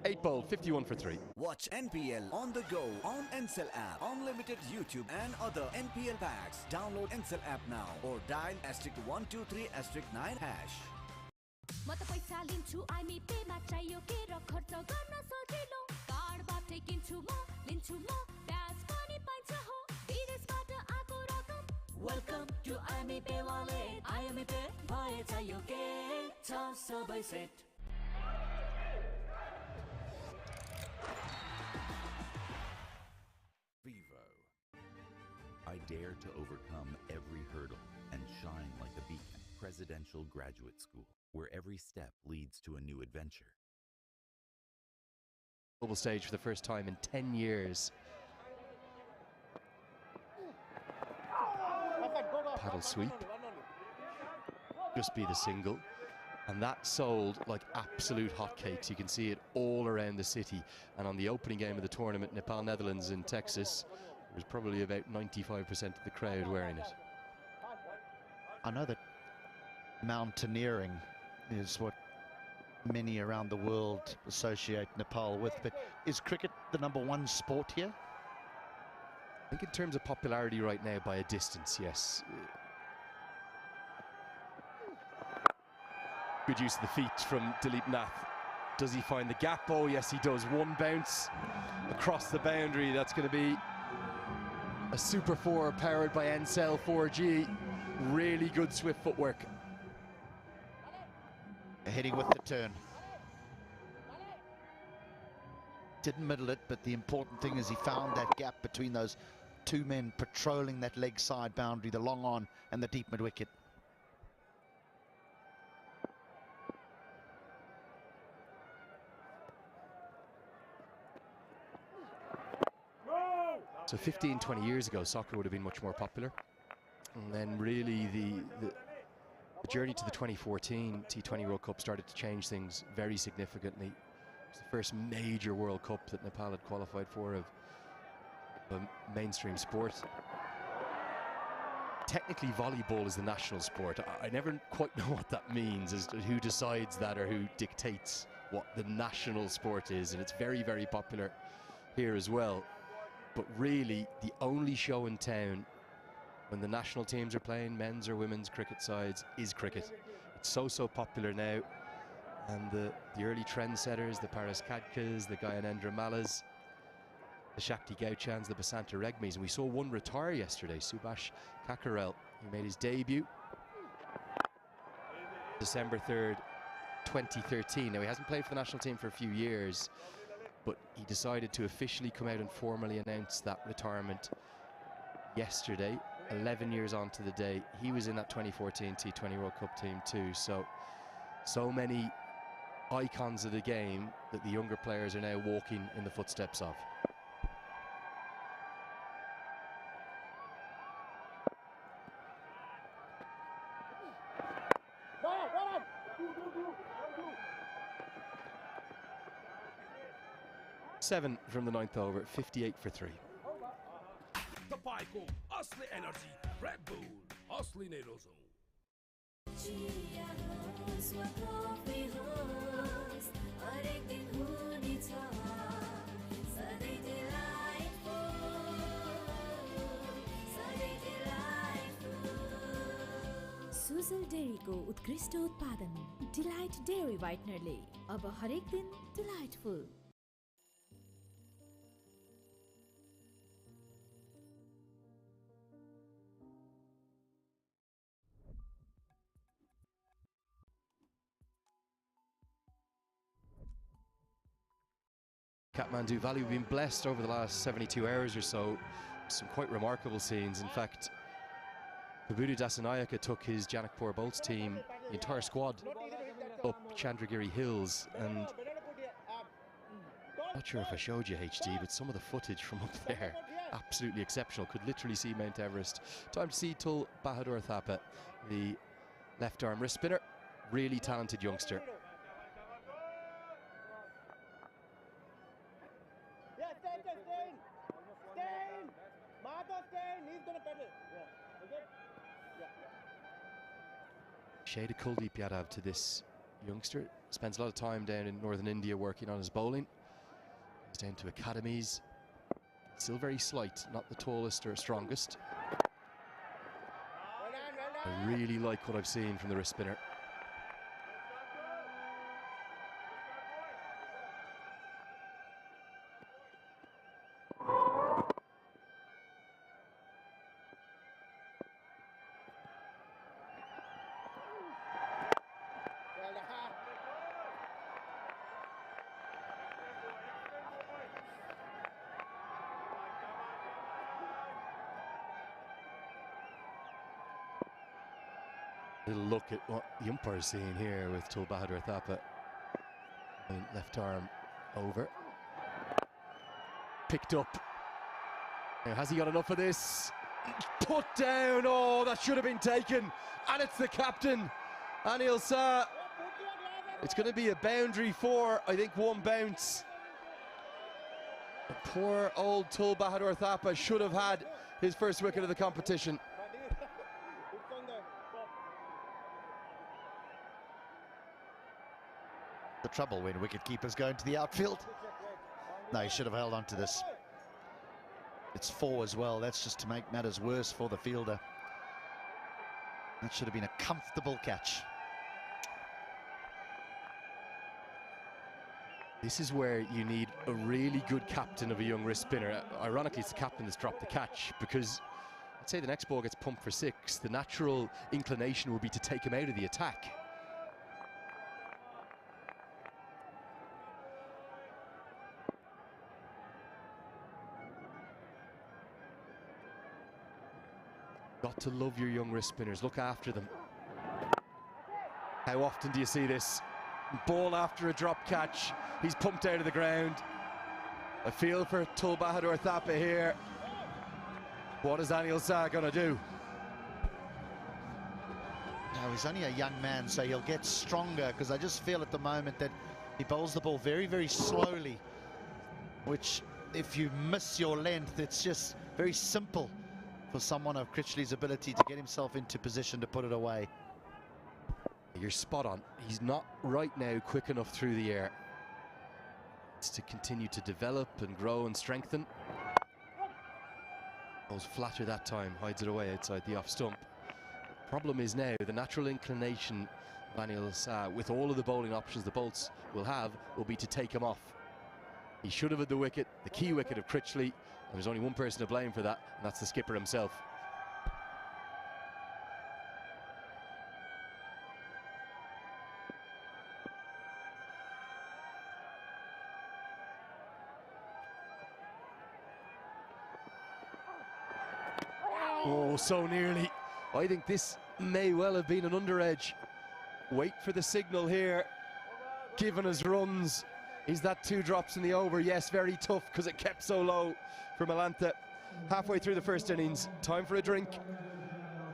8 bowled, 51 for 3. Watch NPL on the go on Ncell app, unlimited YouTube and other NPL packs. Download Ncell app now or dial *123*9#. म त पैसा लिन्छु IME Pema चाहियो के र खर्च गर्न सजिलो कार्डबाटै किन्छु म लिन्छु म ब्याज पनि पाइन्छ हो विदेशबाट आको रकम वेलकम टु आइमी पे वालेट आइमी पे भए चाहियो के छ सबै set Vivo. I dare to overcome every hurdle and shine like a beacon. Presidential Graduate School, where every step leads to a new adventure. Global stage for the first time in 10 years. Paddle sweep. Just be the single. And that sold like absolute hotcakes. You can see it all around the city. And on the opening game of the tournament, Nepal, Netherlands in Texas, there was probably about 95% of the crowd wearing it. I know that mountaineering is what many around the world associate Nepal with, but is cricket the #1 sport here? I think in terms of popularity right now, by a distance, yes. Good use of the feet from Dilip Nath. Does he find the gap? Oh yes, he does. One bounce across the boundary. That's going to be a Super 4 powered by Ncell 4G. Really good swift footwork. Heading with the turn. Didn't middle it, but the important thing is he found that gap between those 2 men patrolling that leg side boundary, the long on and the deep mid wicket. So 15, 20 years ago, soccer would have been much more popular. And then really the journey to the 2014 T20 World Cup started to change things very significantly. It was the first major World Cup that Nepal had qualified for of a mainstream sport. Technically, volleyball is the national sport. I never quite know what that means, as to who decides that or who dictates what the national sport is. And it's very, very popular here as well. But really, the only show in town when the national teams are playing, men's or women's cricket sides, is cricket. It's so popular now. And the early trendsetters, the Paris Khadkas, the Gyanendra Malas, the Shakti Gauchans, the Basanta Regmis. And we saw one retire yesterday, Subhash Kakarel, who made his debut December 3rd, 2013. Now, he hasn't played for the national team for a few years, but he decided to officially come out and formally announce that retirement yesterday, 11 years on to the day. He was in that 2014 T20 World Cup team too. So many icons of the game that the younger players are now walking in the footsteps of. Seven from the ninth over, 58 for 3. Tapaico, Asli Energy, Red Bull, Asli Nerozo. Sujal डेयरीको उत्कृष्ट उत्पादन Delight Dairy व्हाइटनरले अब हरेक दिन delightful. Kathmandu Valley, we've been blessed over the last 72 hours or so. Some quite remarkable scenes. In fact, Prabhuda Dasanayaka took his Janakpur Bolts team, the entire squad, up Chandragiri Hills, and I'm not sure if I showed you HD, but some of the footage from up there, absolutely exceptional. Could literally see Mount Everest. Time to see Tul Bahadur Thapa, the left arm wrist spinner, really talented youngster. Shade of Kuldeep Yadav to this youngster. Spends a lot of time down in northern India working on his bowling. He's down to academies. Still very slight, not the tallest or strongest. I really like what I've seen from the wrist spinner. Little look at what the umpire's seeing here with Tul Bahadur Thapa. Left arm over. Picked up. Now, has he got enough of this? Put down. Oh, that should have been taken. And it's the captain, Anil Shah. It's going to be a boundary for, I think, one bounce. The poor old Tul Bahadur Thapa should have had his first wicket of the competition. The trouble when wicketkeepers go into the outfield. No, he should have held on to this. It's 4 as well. That's just to make matters worse for the fielder. That should have been a comfortable catch. This is where you need a really good captain of a young wrist spinner. Ironically, it's the captain that's dropped the catch, because let's say the next ball gets pumped for 6. The natural inclination will be to take him out of the attack. Got to love your young wrist spinners. Look after them. How often do you see this? Ball after a drop catch. He's pumped out of the ground. A feel for Tul Bahadur Thapa here. What is Anil Shah going to do? Now, he's only a young man, so he'll get stronger, because I just feel at the moment that he bowls the ball very, very slowly, which, if you miss your length, it's just very simple for someone of Critchley's ability to get himself into position to put it away. You're spot on. He's not right now quick enough through the air. It's to continue to develop and grow and strengthen. Goes flatter that time, hides it away outside the off stump. Problem is now the natural inclination with all of the bowling options the Bolts will have, will be to take him off. He should have had the wicket, the key wicket of Critchley, and there's only one person to blame for that, and that's the skipper himself. Oh, so nearly. I think this may well have been an under edge. Wait for the signal here. Given his runs, is that 2 drops in the over? Yes, very tough because it kept so low for Malanta. Halfway through the first innings, time for a drink.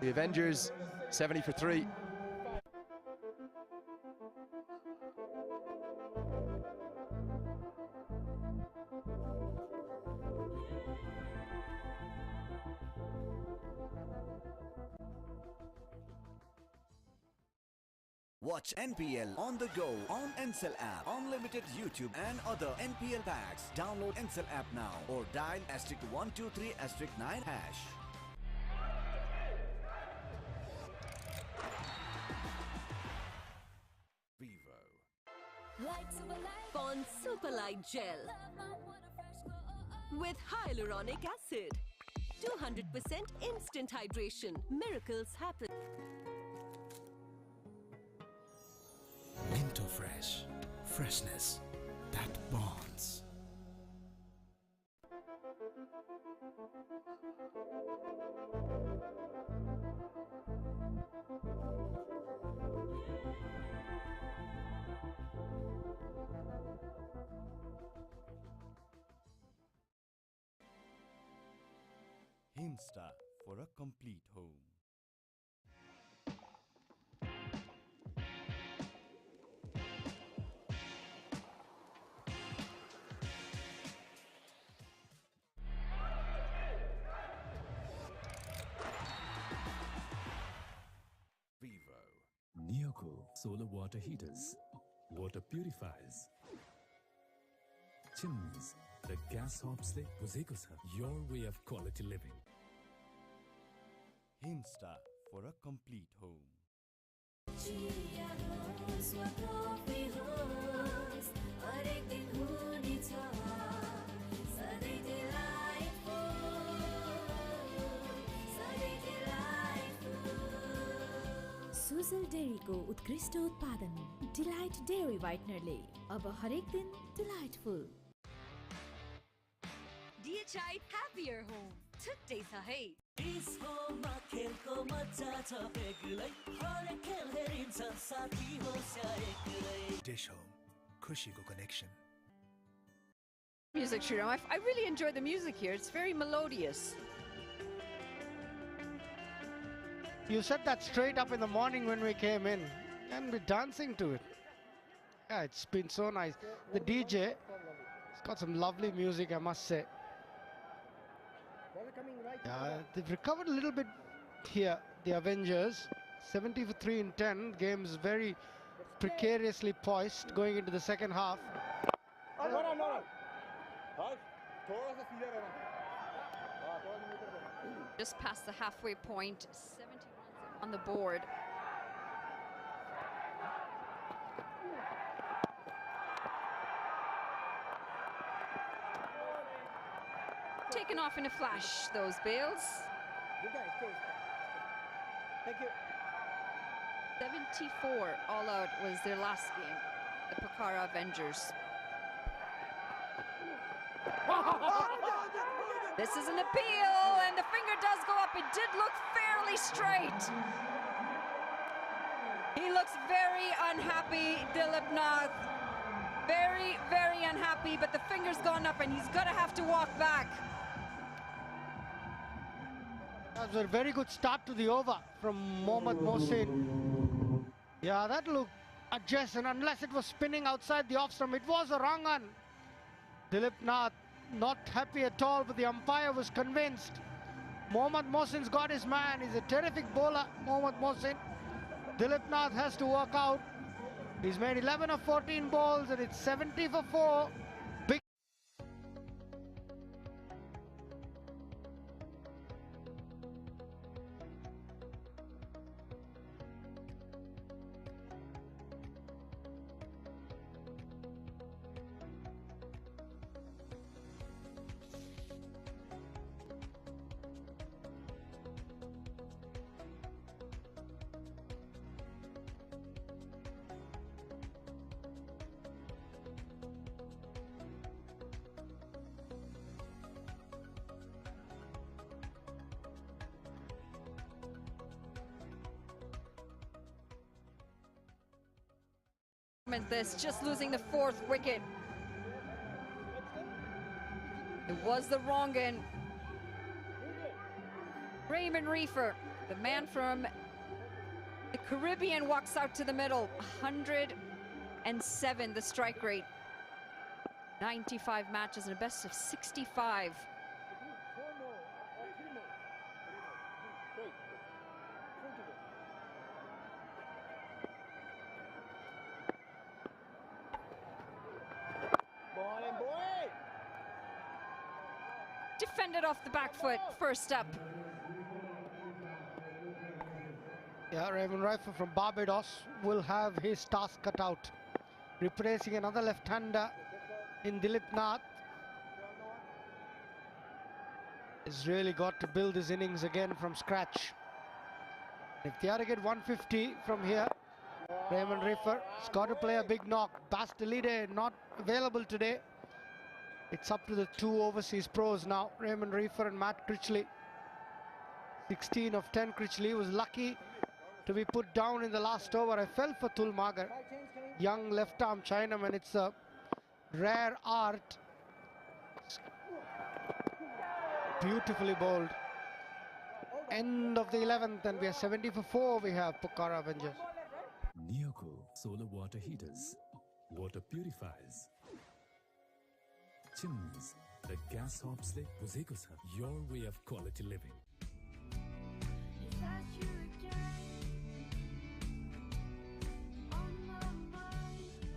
The Avengers, 70 for 3. Watch NPL on the go on Ncell app, unlimited YouTube and other NPL packs. Download Ncell app now or dial *123*9#. Pond Superlight Gel with hyaluronic acid. 200% instant hydration. Miracles happen. Minto Fresh. Freshness that bonds. Himsta for a complete home. Neoco solar water heaters, water purifiers, chimneys, the gas hobs se buzeko sa, your way of quality living. Himsta for a complete home. Sujal डेयरीको उत्कृष्ट उत्पादन Delight Dairy व्हाइटनरले अब हरेक दिन delightful DHI Happier Home छुट्टै छ है डिस्कोमा खेलको मजा छ बेग्लै हरेक खेल हेरिन्छ साथी होस् या एक्लै Dish Home, खुशीको connection. Music, Shriram. I really enjoy the music here. It's very melodious. You said that straight up in the morning when we came in, and we're dancing to it. Yeah, it's been so nice. The DJ, it's got some lovely music, I must say. Yeah, they've recovered a little bit here, the Avengers. 70 for 3 in 10. Game's very precariously poised going into the second half. Just past the halfway point, 70 runs on the board. Taken off in a flash, those bails. Thank you. 74 all out was their last game, the Pokhara Avengers. This is an appeal, and the finger does go up. It did look fairly straight. He looks very unhappy, Dilip Nath. Very, very unhappy, but the finger's gone up, and he's going to have to walk back. That was a very good start to the over from Mohammad Mohsin. Yeah, that looked adjacent, unless it was spinning outside the off stump. It was a wrong one. Dilip Nath not happy at all, but the umpire was convinced. Mohammad Mohsin's got his man. He's a terrific bowler, Mohammad Mohsin. Dilip Nath has to work out. He's made 11 of 14 balls, and it's 70 for 4. Big. tournament, this, just losing the 4th wicket. It was the wrong end. Raymond Reefer, the man from the Caribbean, walks out to the middle. 107 the strike rate. 95 matches and a best of 65. Defended off the back foot, first up. Yeah, Raymond Reefer from Barbados will have his task cut out, replacing another left-hander in Dilip Nath. He's really got to build his innings again from scratch. If they are to get 150 from here, Raymond Reefer has got to play a big knock. Bastelide not available today. It's up to the 2 overseas pros now, Raymond Reefer and Matt Critchley. 16 of 10. Critchley was lucky to be put down in the last over. I fell for Tulmagar, young left-arm Chinaman. It's a rare art. Beautifully bowled. End of the 11th, and we are 70 for 4. We have Pokhara Avengers. Neoco solar water heaters, water purifiers, chimneys, the gas hobs le buzeko sa, your way of quality living.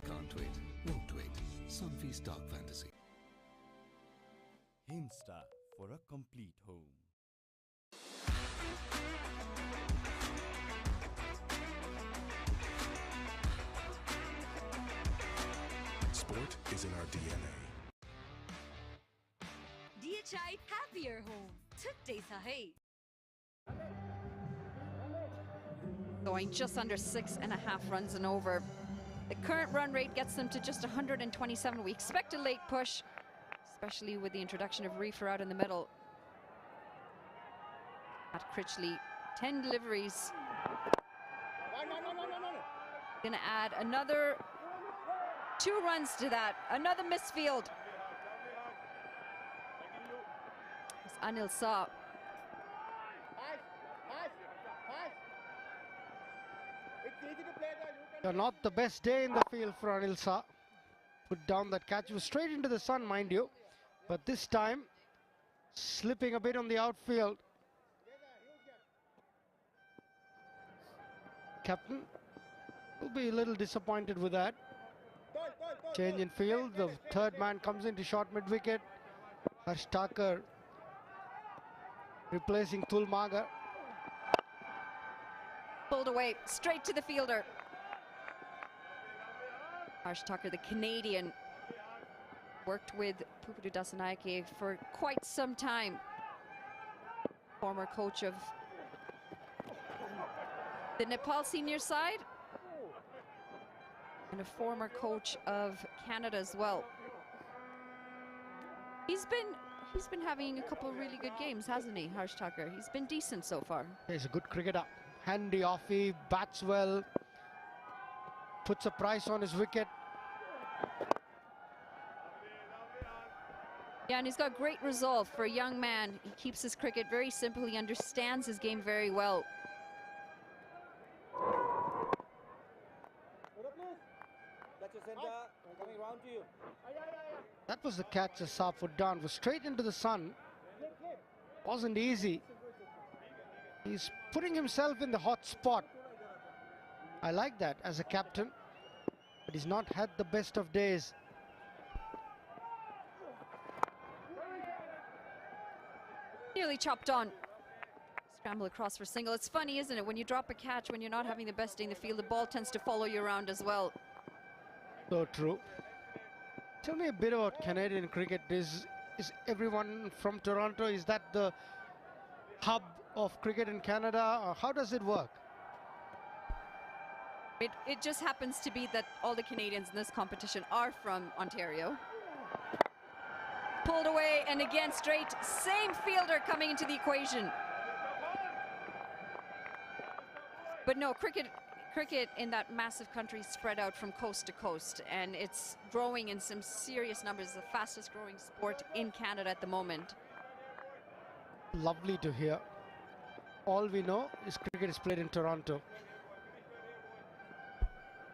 Can't wait, won't wait. Sunfeast Dark Fantasy. Himstar for a complete home. Sport is in our DNA. DHI Happier Home. Today sahi. Going just under 6.5 runs and over. The current run rate gets them to just 127. We expect a late push, especially with the introduction of Reefer out in the middle. At Critchley, 10 deliveries. Gonna add another 2 runs to that. Another misfield. As Anil saw. Not the best day in the field for Anil Shah. Put down that catch. It was straight into the sun, mind you. But this time, slipping a bit on the outfield. Captain will be a little disappointed with that. Change in field. The third man comes into short mid-wicket. Harsh Thakur replacing Tulmagar. Pulled away, straight to the fielder. Harsh Thakur, the Canadian, worked with Pupudu Dasanayake for quite some time. Former coach of the Nepal senior side and a former coach of Canada as well. He's been having a couple of really good games, hasn't he, Harsh Thakur? He's been decent so far. He's a good cricketer. Handy offie, bats well, puts a price on his wicket. Yeah, and he's got great resolve for a young man. He keeps his cricket very simple. He understands his game very well. That was the catch as Shah put down. Was straight into the sun. Wasn't easy. He's putting himself in the hot spot. I like that as a captain, but he's not had the best of days. Nearly chopped on. Scramble across for single. It's funny, isn't it? When you drop a catch, when you're not having the best day in the field, the ball tends to follow you around as well. So true. Tell me a bit about Canadian cricket. Is everyone from Toronto? Is that the hub of cricket in Canada, or how does it work? It just happens to be that all the Canadians in this competition are from Ontario. Pulled away, and again straight. Same fielder coming into the equation. But no, cricket cricket in that massive country spread out from coast to coast, and it's growing in some serious numbers, the fastest growing sport in Canada at the moment. Lovely to hear. All we know is cricket is played in Toronto.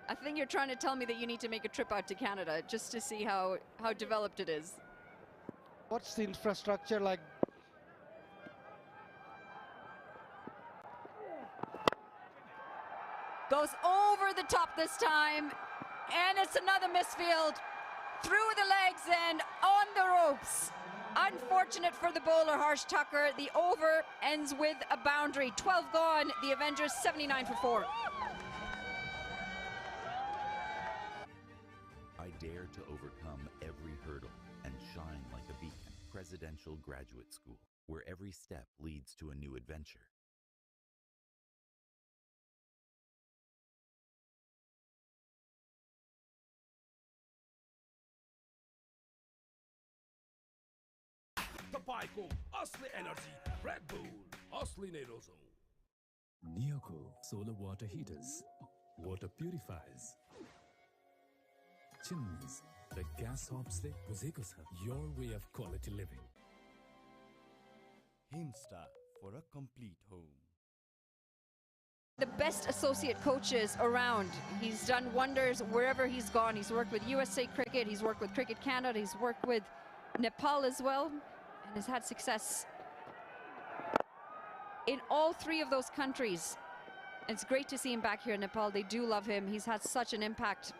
I think you're trying to tell me that you need to make a trip out to Canada just to see how developed it is. What's the infrastructure like? Goes over the top this time, and it's another misfield. Through the legs and on the ropes. Unfortunate for the bowler, Harsh Tucker. The over ends with a boundary. 12 gone, the Avengers 79 for 4. I dare to overcome every hurdle and shine like a beacon. Presidential Graduate School, where every step leads to a new adventure. Tapay ko asli energy. Red Bull, asli nerozo. Neoco solar water heaters, water purifiers, chimneys, the gas hobs se buzeko sa. Your way of quality living. Himstar for a complete home. The best associate coaches around. He's done wonders wherever he's gone. He's worked with USA Cricket, he's worked with Cricket Canada, he's worked with Nepal as well, and has had success in all three of those countries. It's great to see him back here in Nepal. They do love him. He's had such an impact.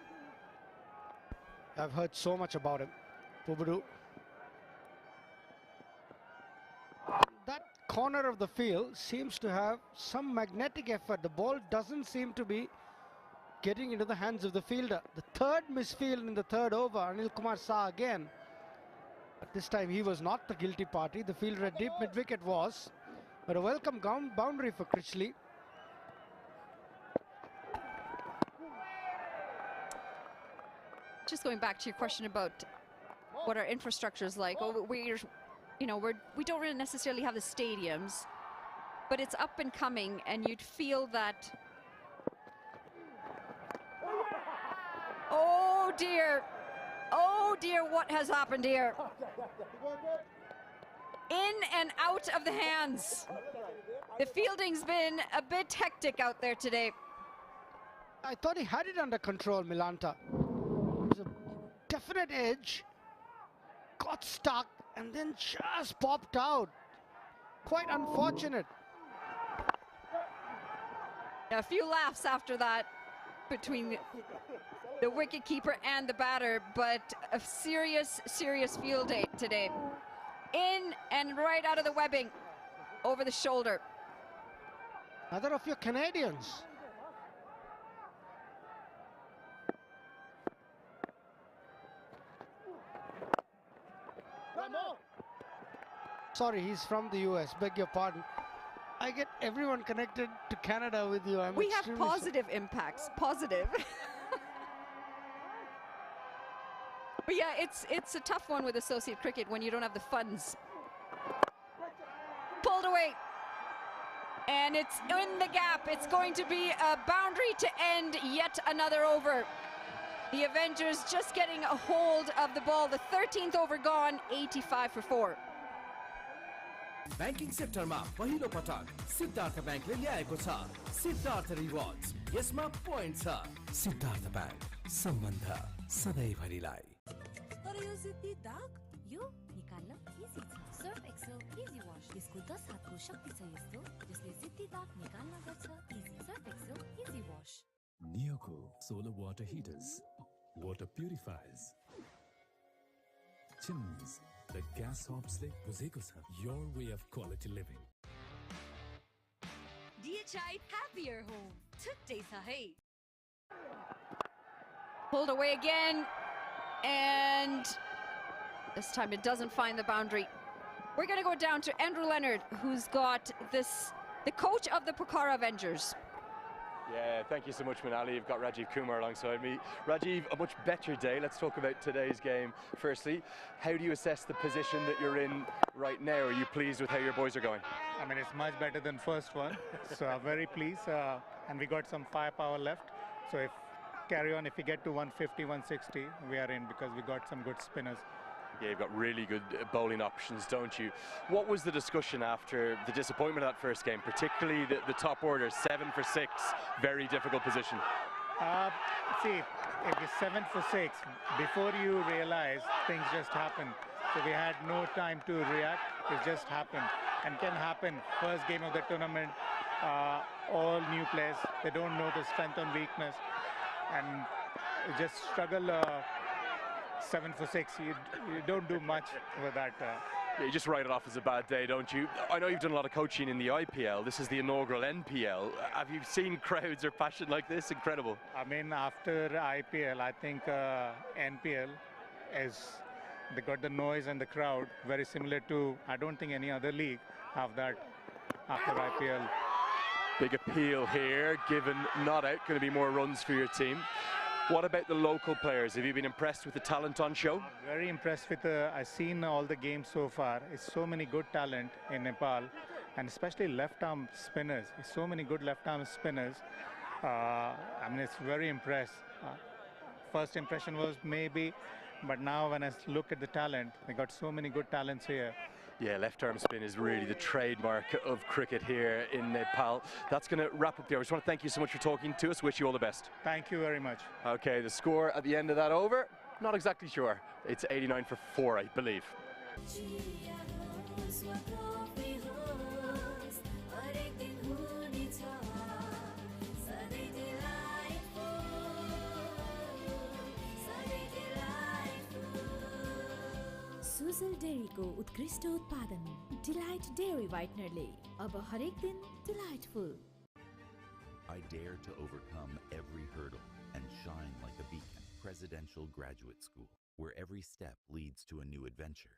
I've heard so much about him. Pubudu. That corner of the field seems to have some magnetic effort. The ball doesn't seem to be getting into the hands of the fielder. The third misfield in the third over, Anil Kumar Shah again. But this time he was not the guilty party. The fielder at deep mid-wicket was. But a welcome boundary for Critchley. Just going back to your question about what our infrastructure is like. Oh, we don't really necessarily have the stadiums, but it's up and coming, and you'd feel that. Oh dear, what has happened here? In and out of the hands. The fielding's been a bit hectic out there today. I thought he had it under control, Milanta. It was a definite edge. Got stuck and then just popped out. Quite unfortunate. A few laughs after that between the wicketkeeper and the batter, but a serious field day today. In and right out of the webbing, over the shoulder. Another of your Canadians. Sorry, he's from the US, beg your pardon. I get everyone connected to Canada with you. We have positive impacts, positive. But yeah, it's a tough one with associate cricket when you don't have the funds. Pulled away. And it's in the gap. It's going to be a boundary to end yet another over. The Avengers just getting a hold of the ball. The 13th over gone, 85 for 4. Banking sector ma पहिलो पटक सिद्धार्थ बैंकले ल्याएको छ Siddharth rewards यसमा point छ Siddharth bank सम्बन्ध सधैँभरिलाई तर यो सिद्धि दाग यो निकाल्न इजी छ सर्फ एक्सेल इजी वाश यसको 10 हातको शक्ति छ यस्तो जसले सिद्धि दाग निकाल्न गर्छ easy Surf Excel easy wash Neoco solar water heaters, water purifiers, chimneys, the gas hobs se buzeko sa. Your way of quality living. DHI happier home. Today sahi. Pulled away again, and this time it doesn't find the boundary. We're going to go down to Andrew Leonard, who's got the coach of the Pokhara Avengers. Yeah, thank you so much, Manali. You've got Rajiv Kumar alongside me. Rajiv, a much better day. Let's talk about today's game. Firstly, how do you assess the position that you're in right now? Are you pleased with how your boys are going? I mean, it's much better than first one, so I'm very pleased. And we got some firepower left. So if we get to 150, 160, we are in because we got some good spinners. Yeah, you've got really good bowling options, don't you? What was the discussion after the disappointment of that first game, particularly the top order, 7 for 6, very difficult position? See, if it's 7 for 6, before you realize, things just happen. So we had no time to react, it just happened. And can happen, first game of the tournament, all new players, they don't know the strength and weakness. And you just struggle 7 for 6, you don't do much with that. Yeah, you just write it off as a bad day, don't you? I know you've done a lot of coaching in the IPL. This is the inaugural NPL. Have you seen crowds or passion like this? Incredible. I mean, after IPL, I think NPL they got the noise and the crowd very similar to, I don't think any other league have that after IPL. Big appeal here, given not out, going to be more runs for your team. What about the local players? Have you been impressed with the talent on show? Very impressed with I've seen all the games so far. It's so many good talent in Nepal, and especially left-arm spinners. It's so many good left-arm spinners. I mean, it's very impressed. First impression was maybe, but now when I look at the talent, they got so many good talents here. Yeah, left-arm spin is really the trademark of cricket here in Nepal. That's going to wrap up there. I just want to thank you so much for talking to us. Wish you all the best. Thank you very much. Okay, the score at the end of that over, not exactly sure. It's 89 for 4, I believe. Sujal डेयरीको उत्कृष्ट उत्पादन Delight Dairy व्हाइटनरले अब हरेक दिन delightful. I dare to overcome every hurdle and shine like a beacon. Presidential Graduate School, where every step leads to a new adventure.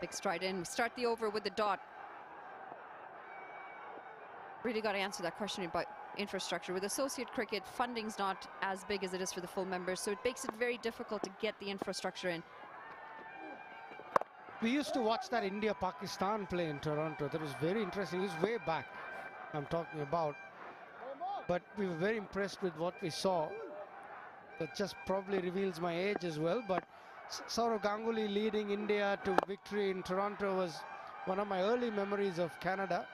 Big stride in. Start the over with the dot. Really got to answer that question about infrastructure. With associate cricket, funding's not as big as it is for the full members, so it makes it very difficult to get the infrastructure in. We used to watch that India-Pakistan play in Toronto. That was very interesting. It was way back, I'm talking about. But we were very impressed with what we saw. That just probably reveals my age as well. But Sourav Ganguly leading India to victory in Toronto was one of my early memories of Canada.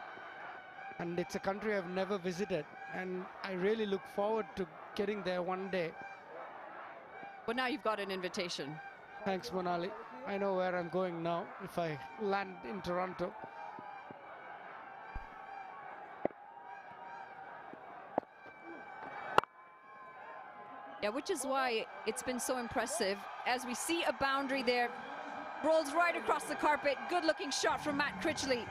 And it's a country I've never visited. And I really look forward to getting there one day. But now you've got an invitation. Thanks, Monali. I know where I'm going now if I land in Toronto. Yeah, which is why it's been so impressive. As we see a boundary there, rolls right across the carpet. Good looking shot from Matt Critchley.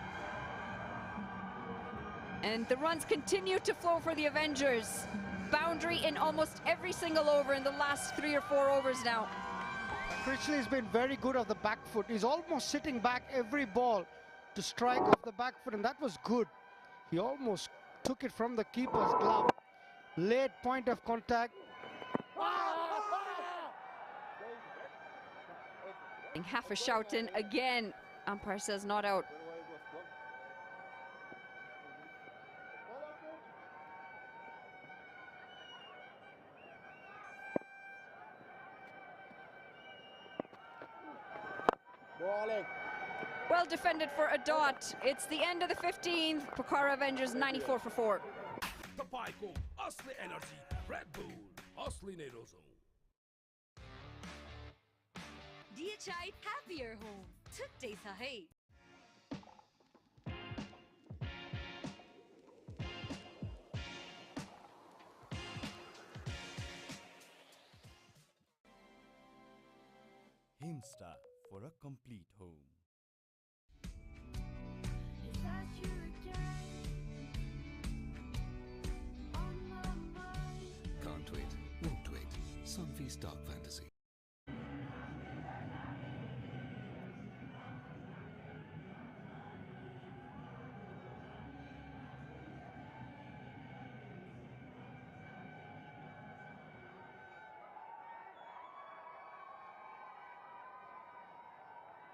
And the runs continue to flow for the Avengers. Boundary in almost every single over in the last 3 or 4 overs now. Critchley's been very good off the back foot. He's almost sitting back every ball to strike off the back foot, and that was good. He almost took it from the keeper's glove. Late point of contact. Half a shout in again. Umpire says not out. Well defended for a dot. It's the end of the 15th. Pokhara Avengers 94 for 4. Tapayko, Asli Energy, Red Bull, Asli Nerozone. DHI Happier Home. Today sahay. Himstar for a complete home. Can't wait, won't wait. Sunfeast Dark Fantasy.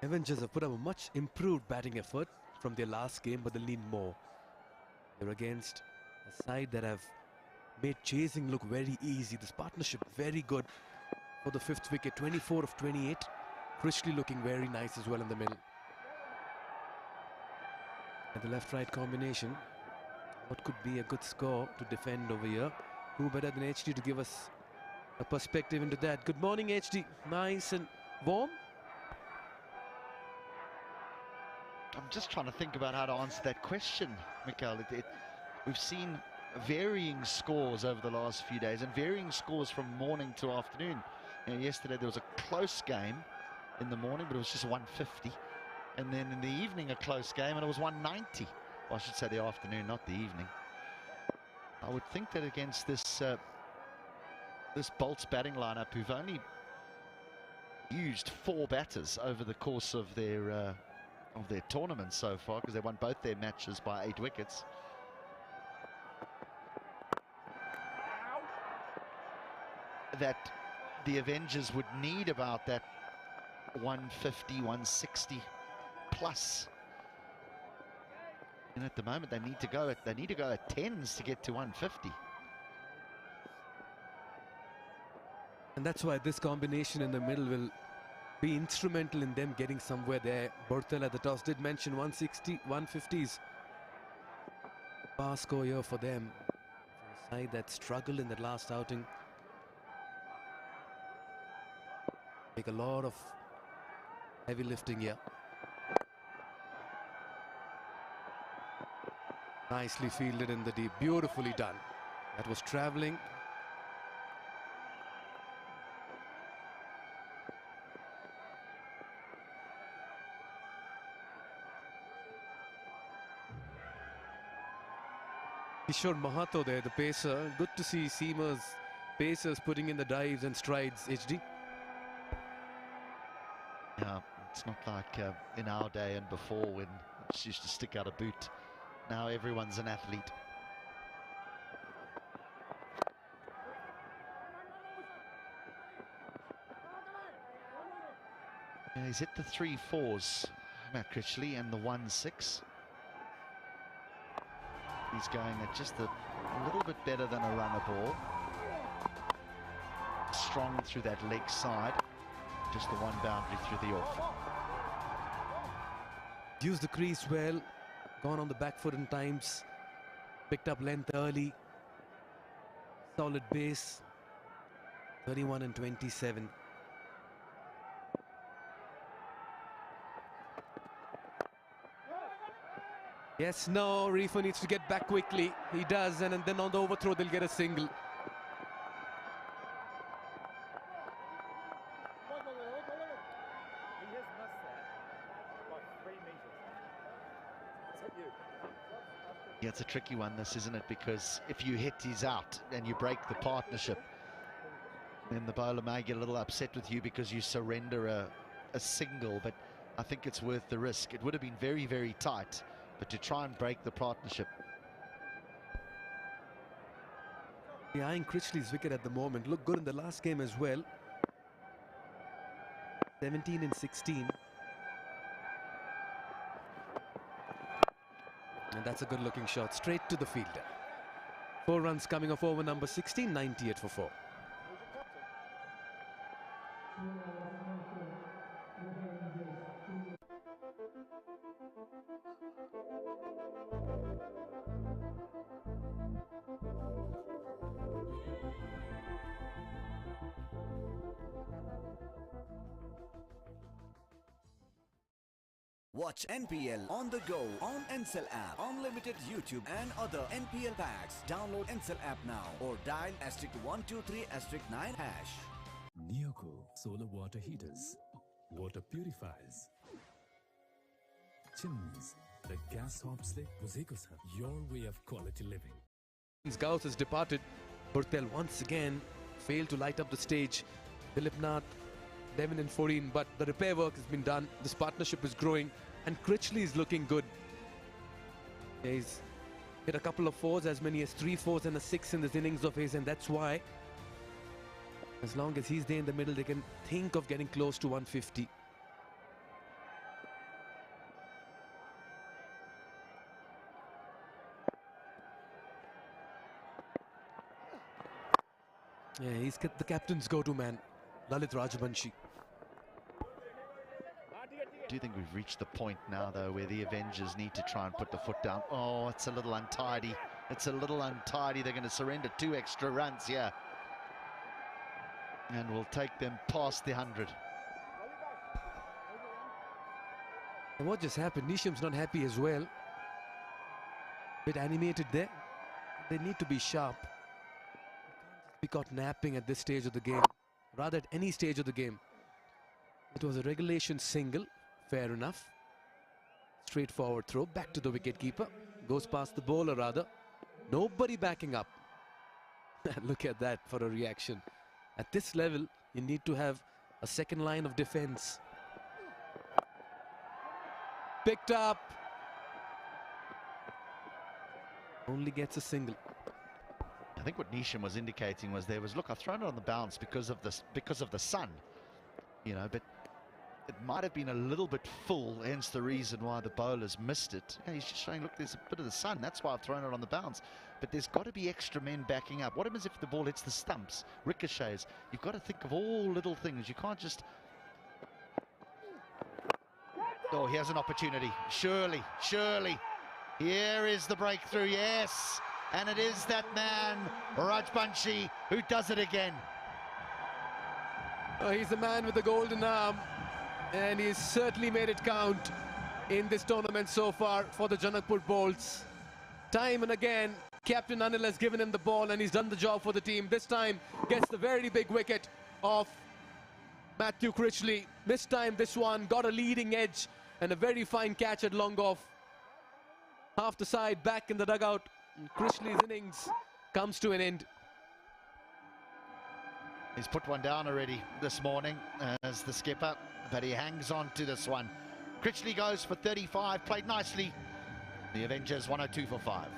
Avengers have put up a much improved batting effort from their last game, but they'll need more. They're against a side that have made chasing look very easy. This partnership very good for the 5th wicket, 24 of 28. Critchley looking very nice as well in the middle. And the left-right combination. What could be a good score to defend over here? Who better than HD to give us a perspective into that? Good morning, HD. Nice and warm. I'm just trying to think about how to answer that question, Mikhail. We've seen varying scores over the last few days and varying scores from morning to afternoon. You know, yesterday there was a close game in the morning, but it was just 150. And then in the evening, a close game, and it was 190. Well, I should say the afternoon, not the evening. I would think that against this this Bolts batting lineup, who've only used 4 batters over the course of their tournament so far, because they won both their matches by 8 wickets. That the Avengers would need about that 150, 160 plus. And at the moment they need to go at 10s to get to 150. And that's why this combination in the middle will be instrumental in them getting somewhere there. Berthel at the toss did mention 160, 150s. Fast score here for them. For a side that struggled in the last outing. Make a lot of heavy lifting here. Nicely fielded in the deep, beautifully done. That was traveling. Kishore Mahato there, the pacer. Good to see seamers, pacers putting in the dives and strides, HD. Yeah, it's not like in our day and before when it used to stick out a boot. Now everyone's an athlete. Yeah, he's hit the 3-4s, Matt Critchley, and the 1-6. He's going at just a little bit better than a runner ball. Strong through that leg side. Just the one boundary through the off. Used the crease well. Gone on the back foot in times. Picked up length early. Solid base. 31 and 27. Yes, no, Reefer needs to get back quickly. He does, and then on the overthrow they'll get a single. Yeah, it's a tricky one, this, isn't it? Because if you hit, he's out and you break the partnership, then the bowler may get a little upset with you because you surrender a single, but I think it's worth the risk. It would have been very, very tight, but to try and break the partnership. Yeah, eyeing Critchley's wicket at the moment. Looked good in the last game as well. 17 and 16. And that's a good looking shot straight to the fielder. 4 runs coming off over number 16, 98 for 4. Watch NPL on the go on Ncell app, unlimited YouTube and other NPL packs. Download Ncell app now or dial *123*9#. Neoco solar water heaters, water purifiers, chimneys, the gas hobs le buzeko sa, your way of quality living. Gauss has departed. Berthel once again failed to light up the stage. Dilip Nath 11 and 14, but the repair work has been done. This partnership is growing and Critchley is looking good. He's hit a couple of 4s, as many as 3 4s and a 6 in this innings of his, and that's why as long as he's there in the middle they can think of getting close to 150. Yeah, he's the captain's go-to man, Lalit Rajbanshi. Do you think we've reached the point now, though, where the Avengers need to try and put the foot down? Oh, it's a little untidy. It's a little untidy. They're going to surrender 2 extra runs here. And we'll take them past the 100. And what just happened? Nisham's not happy as well. Bit animated there. They need to be sharp. Be caught napping at this stage of the game. Rather at any stage of the game. It was a regulation single. Fair enough. Straightforward throw back to the wicketkeeper. Goes past the bowler rather. Nobody backing up. Look at that for a reaction. At this level, you need to have a second line of defense. Picked up. Only gets a single. I think what Nisham was indicating was look, I've thrown it on the bounce because of the sun, you know, but it might have been a little bit full, hence the reason why the bowlers missed it. Yeah, he's just showing, look, there's a bit of the sun, that's why I've thrown it on the bounce. But there's got to be extra men backing up. What happens if the ball hits the stumps, ricochets? You've got to think of all little things. You can't just... Oh, he has an opportunity. Surely, surely. Here is the breakthrough, yes. And it is that man, Rajbanshi, who does it again. Oh, he's the man with the golden arm. And he's certainly made it count in this tournament so far for the Janakpur Bolts. Time and again, Captain Anil has given him the ball and he's done the job for the team. This time, gets the very big wicket of Matthew Critchley. This time, this one got a leading edge and a very fine catch at long off. Half the side back in the dugout. Critchley's innings comes to an end. He's put one down already this morning as the skipper, but he hangs on to this one. Critchley goes for 35, played nicely. The Avengers 102 for 5.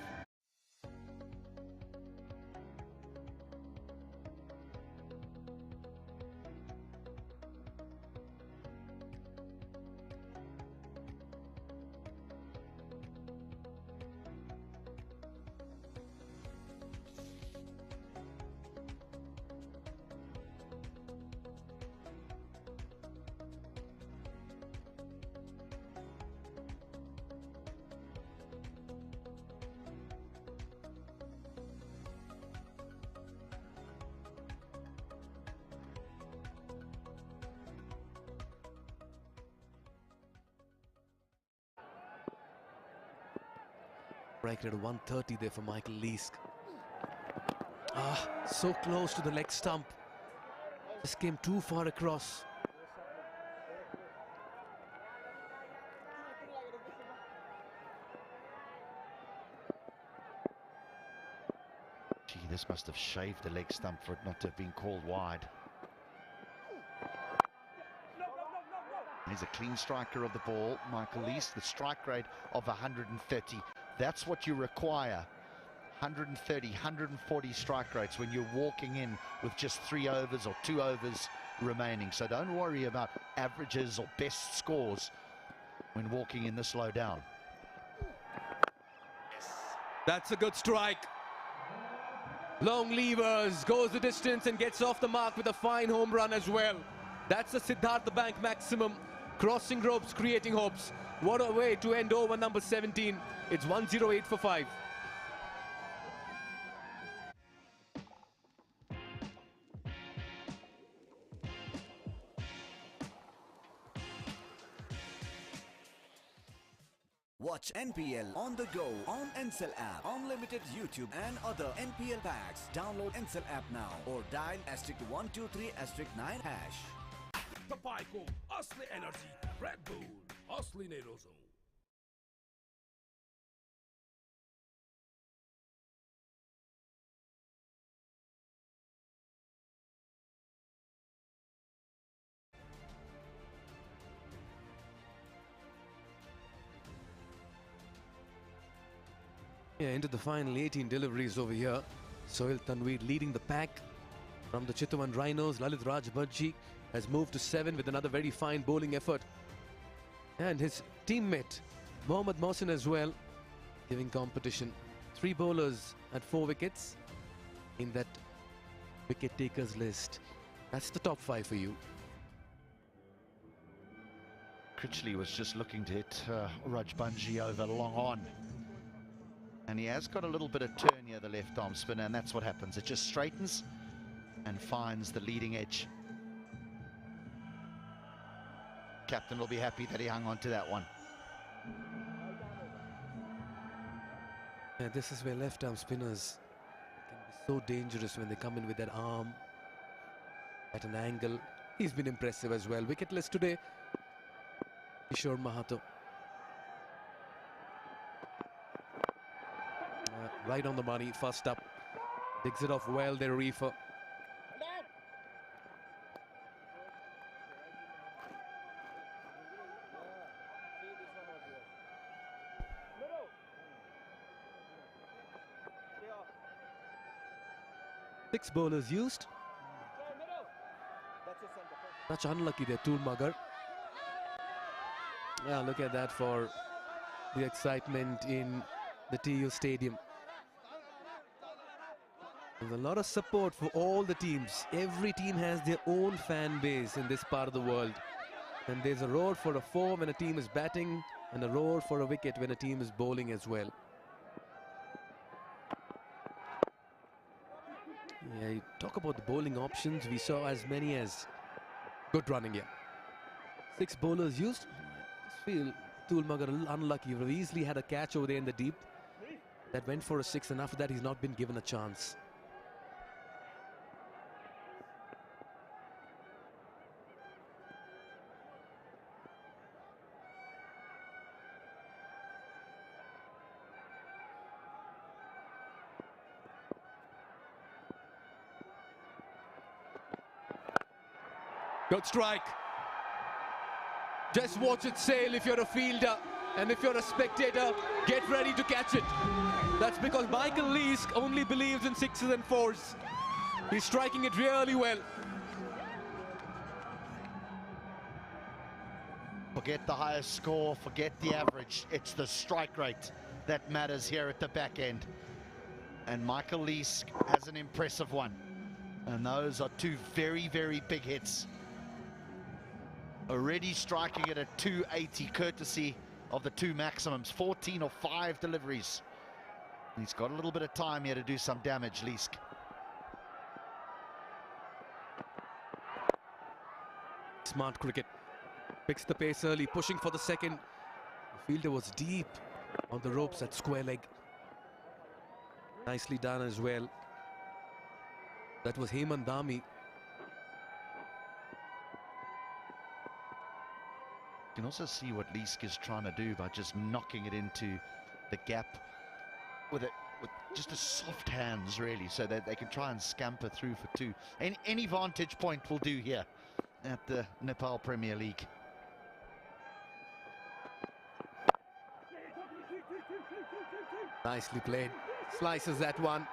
Right at 130 there for Michael Leask. So close to the leg stump. Just came too far across. Gee, this must have shaved the leg stump for it not to have been called wide. He's a clean striker of the ball, Michael Leask, the strike rate of 130. That's what you require. 130, 140 strike rates when you're walking in with just 3 overs or 2 overs remaining. So don't worry about averages or best scores when walking in this low down. That's a good strike. Long levers, goes the distance and gets off the mark with a fine home run as well. That's a Siddhartha Bank maximum. Crossing ropes, creating hopes. What a way to end over number 17. It's 108 for 5. Watch NPL on the go on Ncell app, unlimited YouTube and other NPL packs. Download Ncell app now or dial *123*9#. Tapay ko asli energy, Red Bull, asli nerozone. Yeah, into the final 18 deliveries over here. Sohail Tanveer leading the pack. From the Chitwan Rhinos, Lalit Rajbanshi has moved to 7 with another very fine bowling effort. And his teammate, Mohammad Mohsin as well, giving competition. 3 bowlers at 4 wickets in that wicket takers list. That's the top 5 for you. Critchley was just looking to hit Rajbanji over long on. And he has got a little bit of turn here, the left arm spinner, and that's what happens. It just straightens and finds the leading edge. Captain will be happy that he hung on to that one. And this is where left arm spinners can be so dangerous when they come in with that arm at an angle. He's been impressive as well. Wicketless today, Kishore Mahato. Right on the money, first up. Digs it off well there, Reefer. Six bowlers used. Such unlucky there, Toolmugger. Yeah, look at that for the excitement in the TU Stadium. There's a lot of support for all the teams. Every team has their own fan base in this part of the world. And there's a roar for a 4 when a team is batting and a roar for a wicket when a team is bowling as well. Yeah, you talk about the bowling options. We saw as many as good running here. 6 bowlers used. I just feel Toolmugger a little unlucky. He easily had a catch over there in the deep. That went for a 6, and after that he's not been given a chance. Good strike. Just watch it sail if you're a fielder, and if you're a spectator, get ready to catch it. That's because Michael Leask only believes in 6s and 4s. He's striking it really well. Forget the highest score, forget the average. It's the strike rate that matters here at the back end. And Michael Leask has an impressive one. And those are 2 very, very big hits. Already striking it at 280, courtesy of the 2 maximums, 14 or 5 deliveries. He's got a little bit of time here to do some damage, Leask. Smart cricket. Picks the pace early, pushing for the second. The fielder was deep on the ropes at square leg. Nicely done as well. That was Hemant Dhami. You can also see what Leask is trying to do by just knocking it into the gap with just a soft hands, really, so that they can try and scamper through for 2. Any vantage point will do here at the Nepal Premier League. Nicely played. Slices that one.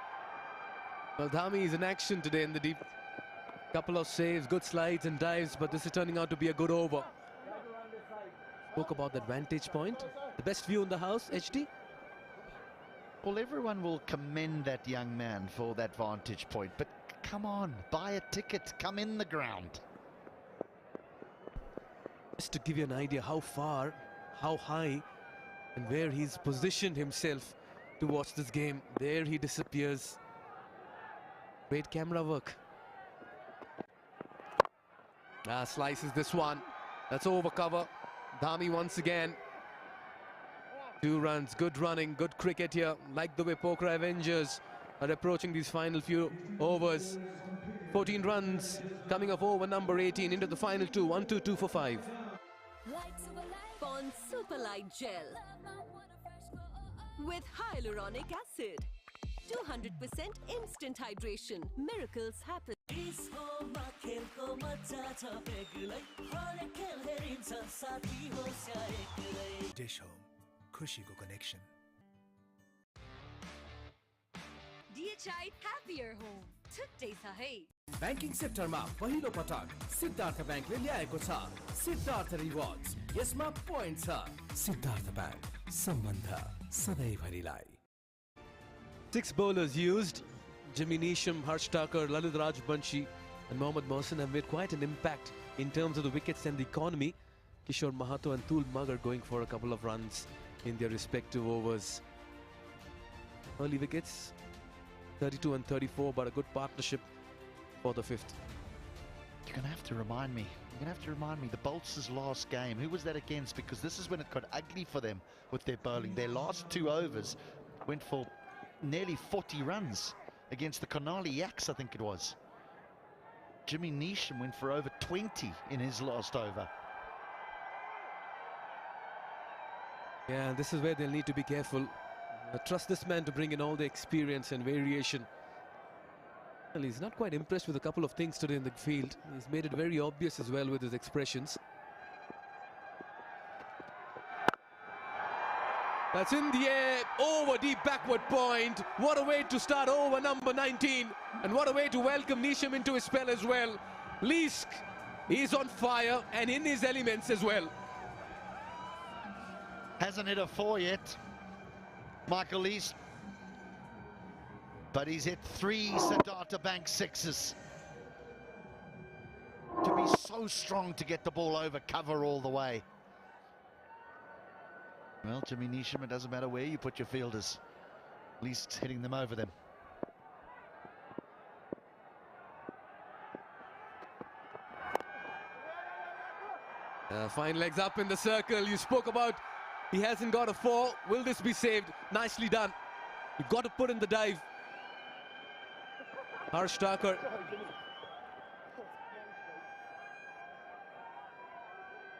Well, Dhami is in action today in the deep. Couple of saves, good slides and dives, but this is turning out to be a good over. Spoke about that vantage point. The best view in the house, HD? Well, everyone will commend that young man for that vantage point, but come on, buy a ticket, come in the ground. Just to give you an idea how far, how high, and where he's positioned himself to watch this game. There he disappears. Great camera work. Slices this one. That's over cover. Dhami once again. 2 runs, good running, good cricket here. Like the way Pokhara Avengers are approaching these final few overs. 14 runs coming off over number 18 into the final 2. 1, 2, 2 for 5. Pond Super Light Gel with hyaluronic acid. 200% instant hydration. Miracles happen. Dish Home, खुशीको connection. DHI Happier Home छुट्टै छ है. Banking सेक्टरमा पहिलो पटक सिद्धार्थ ब्याङ्कले ल्याएको छ Siddharth rewards. यसमा पोइन्ट छ. सिद्धार्थ ब्याङ्क, सम्बन्ध सधैँभरिलाई. 6 bowlers used. Jimmy Neesham, Harsh Thakur, Lalit Rajbanshi and Mohammad Mohsin have made quite an impact in terms of the wickets and the economy. Kishore Mahato and Tul Magar going for a couple of runs in their respective overs. Early wickets, 32 and 34, but a good partnership for the fifth. You're going to have to remind me. You're going to have to remind me. The Bolts' last game, who was that against? Because this is when it got ugly for them with their bowling. Their last 2 overs went for nearly 40 runs against the Konali Yaks, I think it was. Jimmy Neesham went for over 20 in his last over. Yeah, this is where they'll need to be careful. Trust this man to bring in all the experience and variation. Well, he's not quite impressed with a couple of things today in the field. He's made it very obvious as well with his expressions. That's in the air, over deep backward point. What a way to start over number 19. And what a way to welcome Neesham into his spell as well. Leask is on fire and in his elements as well. Hasn't hit a 4 yet, Michael Leask. But he's hit 3 Siddhartha Bank 6s. To be so strong to get the ball over cover all the way. Well, Jimmy Neesham, it doesn't matter where you put your fielders. Leask's hitting them over them. Fine legs up in the circle. You spoke about he hasn't got a 4. Will this be saved? Nicely done. You've got to put in the dive. Harsh Thakur.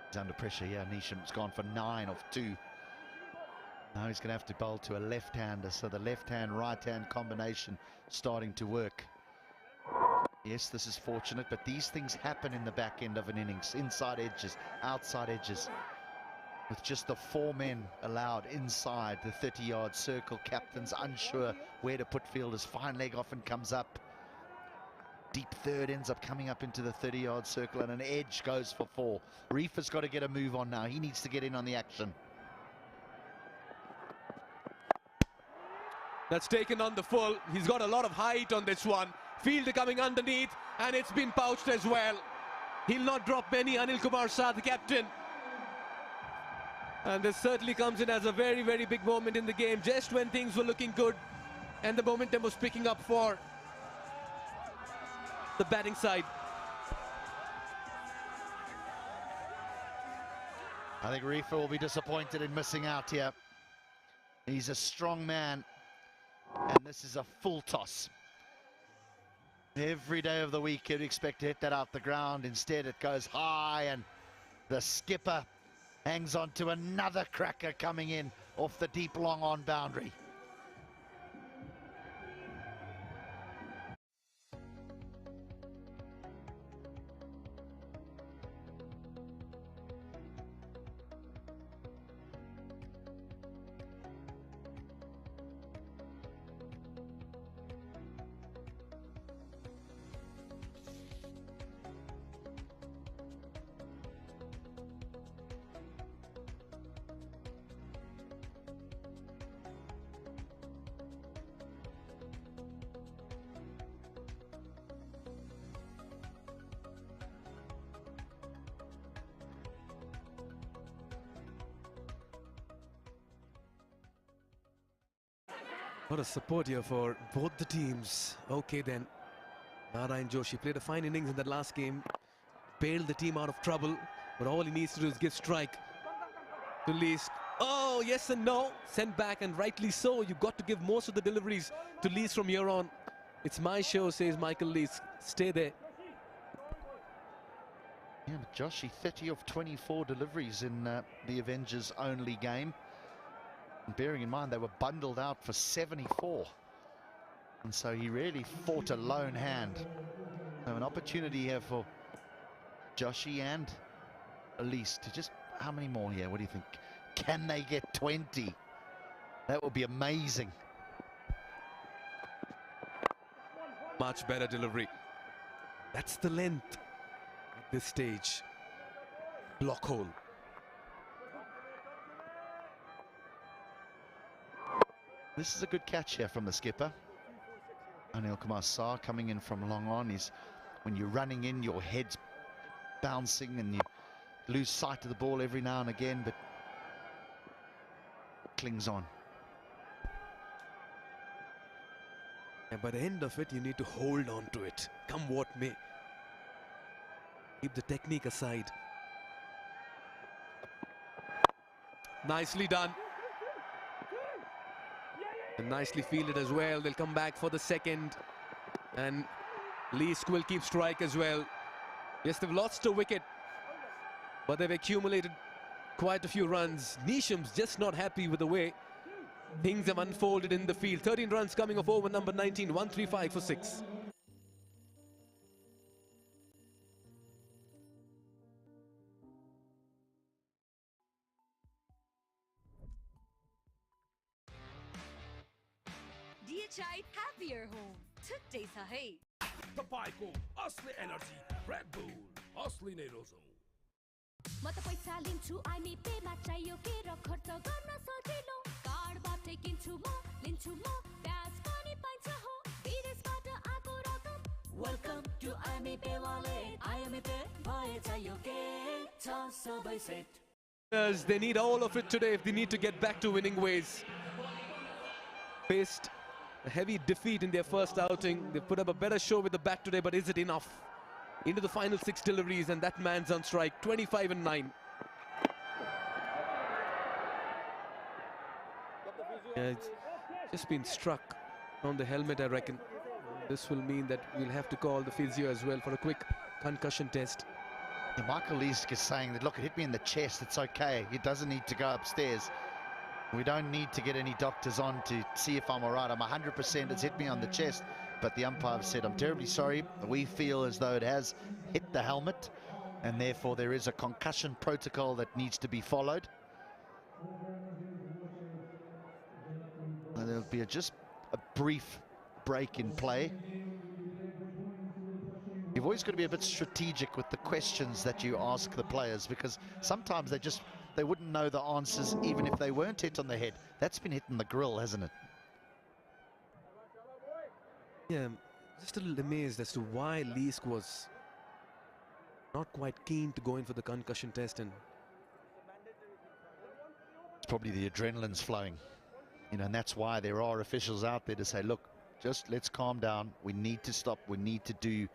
He's under pressure here. Neesham's gone for 9 off 2. Now he's going to have to bowl to a left-hander, so the left-hand, right-hand combination starting to work. Yes, this is fortunate, but these things happen in the back end of an innings. Inside edges, outside edges. With just the 4 men allowed inside the 30-yard circle. Captains unsure where to put fielders. Fine leg often comes up. Deep third ends up coming up into the 30-yard circle, and an edge goes for 4. Reef has got to get a move on now. He needs to get in on the action. That's taken on the full. He's got a lot of height on this one. Fielder coming underneath, and it's been pouched as well. He'll not drop many. Anil Kumar Shah, the captain. And this certainly comes in as a very, very big moment in the game, just when things were looking good and the momentum was picking up for the batting side. I think Reefer will be disappointed in missing out here. He's a strong man, and this is a full toss. Every day of the week you'd expect to hit that out the ground. Instead it goes high, and the skipper hangs on to another cracker coming in off the deep long on boundary. What a support here for both the teams. Okay then, Narayan Joshi played a fine innings in that last game, bailed the team out of trouble, but all he needs to do is give strike to Leask. Oh, yes and no, sent back, and rightly so. You've got to give most of the deliveries to Leask from here on. It's my show, says Michael Leask. Stay there. Yeah, but Joshi, 30 of 24 deliveries in the Avengers only game. And bearing in mind they were bundled out for 74, and so he really fought a lone hand. So an opportunity here for Joshi and Elise to just, how many more here? What do you think? Can they get 20? That would be amazing. Much better delivery. That's the length at this stage. Block hole. This is a good catch here from the skipper. Anil Kumar Shah coming in from long on is when you're running in, your head's bouncing and you lose sight of the ball every now and again, but clings on. And by the end of it, you need to hold on to it, come what may. Keep the technique aside. Nicely done. And nicely fielded as well. They'll come back for the second. And Leask will keep strike as well. Yes, they've lost a wicket, but they've accumulated quite a few runs. Neesham's just not happy with the way things have unfolded in the field. 13 runs coming off over number 19, 135 for 6. DHI happier home. छुट्टै छ है तपाईँको असली energy red bull असली नै रोजौं म त पैसा लिन्छु आइमी पेमा चाहियो के र खर्च गर्न सजिलो कार्डबाटै किन्छु म लिन्छु म ब्याज पनि पाइन्छ हो विदेशबाट आको रकम वेलकम टु आइमी पे वालेट आइमी पे भए चाहियो के छ सबै set They need all of it today if they need to get back to winning ways. Faced a heavy defeat in their first outing. They put up a better show with the bat today, but is it enough? Into the final 6 deliveries, and that man's on strike. 25 and 9. Yeah, it's just been struck on the helmet, I reckon. This will mean that we'll have to call the physio as well for a quick concussion test. Yeah, Michael Leask is saying that, look, it hit me in the chest, it's okay. It doesn't need to go upstairs. We don't need to get any doctors on to see if I'm all right. I'm 100%, it's hit me on the chest. But the umpire said, I'm terribly sorry. We feel as though it has hit the helmet, and therefore there is a concussion protocol that needs to be followed. And there'll be just a brief break in play. You've always got to be a bit strategic with the questions that you ask the players, because sometimes they wouldn't know the answers even if they weren't hit on the head. That's been hit in the grill, hasn't it? Yeah, I'm just a little amazed as to why Leask was not quite keen to go in for the concussion test. And it's probably the adrenaline's flowing, you know, and that's why there are officials out there to say, look, just let's calm down. We need to stop. We need to do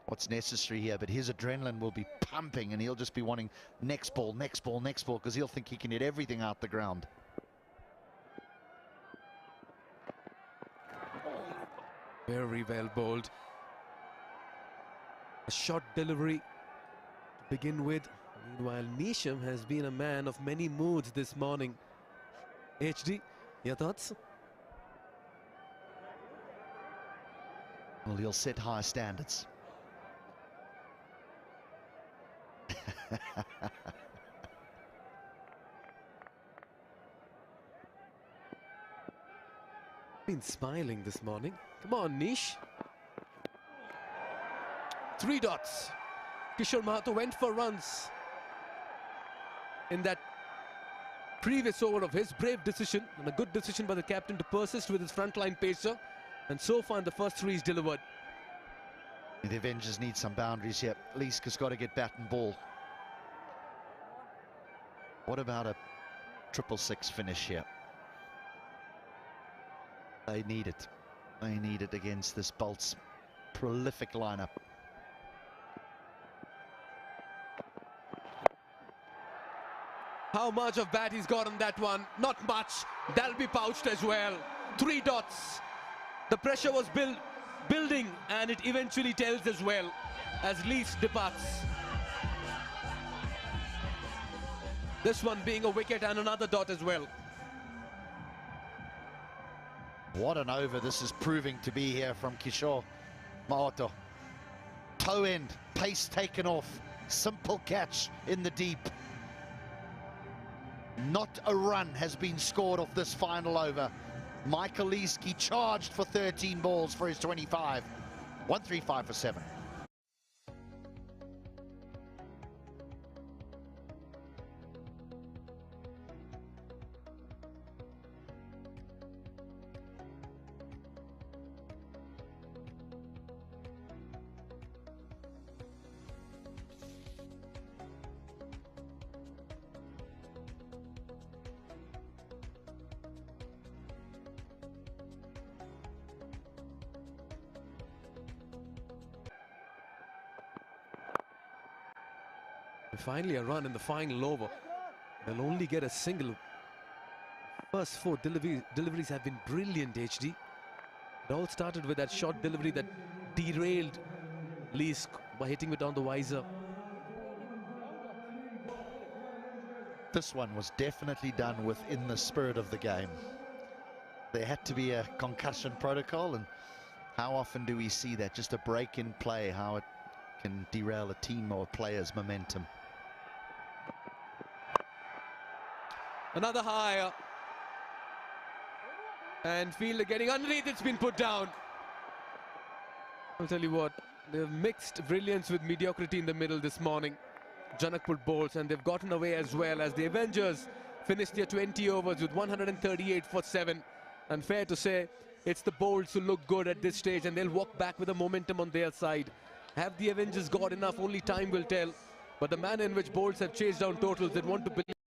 what's necessary here. But his adrenaline will be pumping, and he'll just be wanting next ball, next ball, next ball, because he'll think he can hit everything out the ground. very well bowled. A short delivery to begin with. Meanwhile, Neesham has been a man of many moods this morning. HD, your thoughts? Well, he'll set high standards. Been smiling this morning. Come on, Nish. 3 dots. Kishore Mahato went for runs in that previous over of his. Brave decision and a good decision by the captain to persist with his frontline pacer. And so far, the first 3 is delivered. The Avengers need some boundaries here. Leask has got to get bat and ball. What about a 666 finish here? They need it. They need it against this Bolt's prolific lineup. How much of bat he's got on that one? Not much. That'll be pouched as well. 3 dots. The pressure was building, and it eventually tells as well as Leask departs. This one being a wicket and another dot as well. What an over this is proving to be here from Kishore Mahato. Toe end, pace taken off, simple catch in the deep. Not a run has been scored off this final over. Michael Leask charged for 13 balls for his 25. 135 for 7. finally a run in the final over. They'll only get a single. First 4 deliveries have been brilliant, HD. It all started with that short delivery that derailed Lee's by hitting it on the visor. This one was definitely done within the spirit of the game. There had to be a concussion protocol, and how often do we see that? Just a break in play, how it can derail a team or a player's momentum. Another higher. And Fielder getting underneath, it's been put down. I'll tell you what, they've mixed brilliance with mediocrity in the middle this morning. Janakpur bowls, and they've gotten away as well as the Avengers finished their 20 overs with 138 for 7. And fair to say, it's the bowls who look good at this stage, and they'll walk back with the momentum on their side. Have the Avengers got enough? Only time will tell. But the manner in which bowls have chased down totals, they want to believe.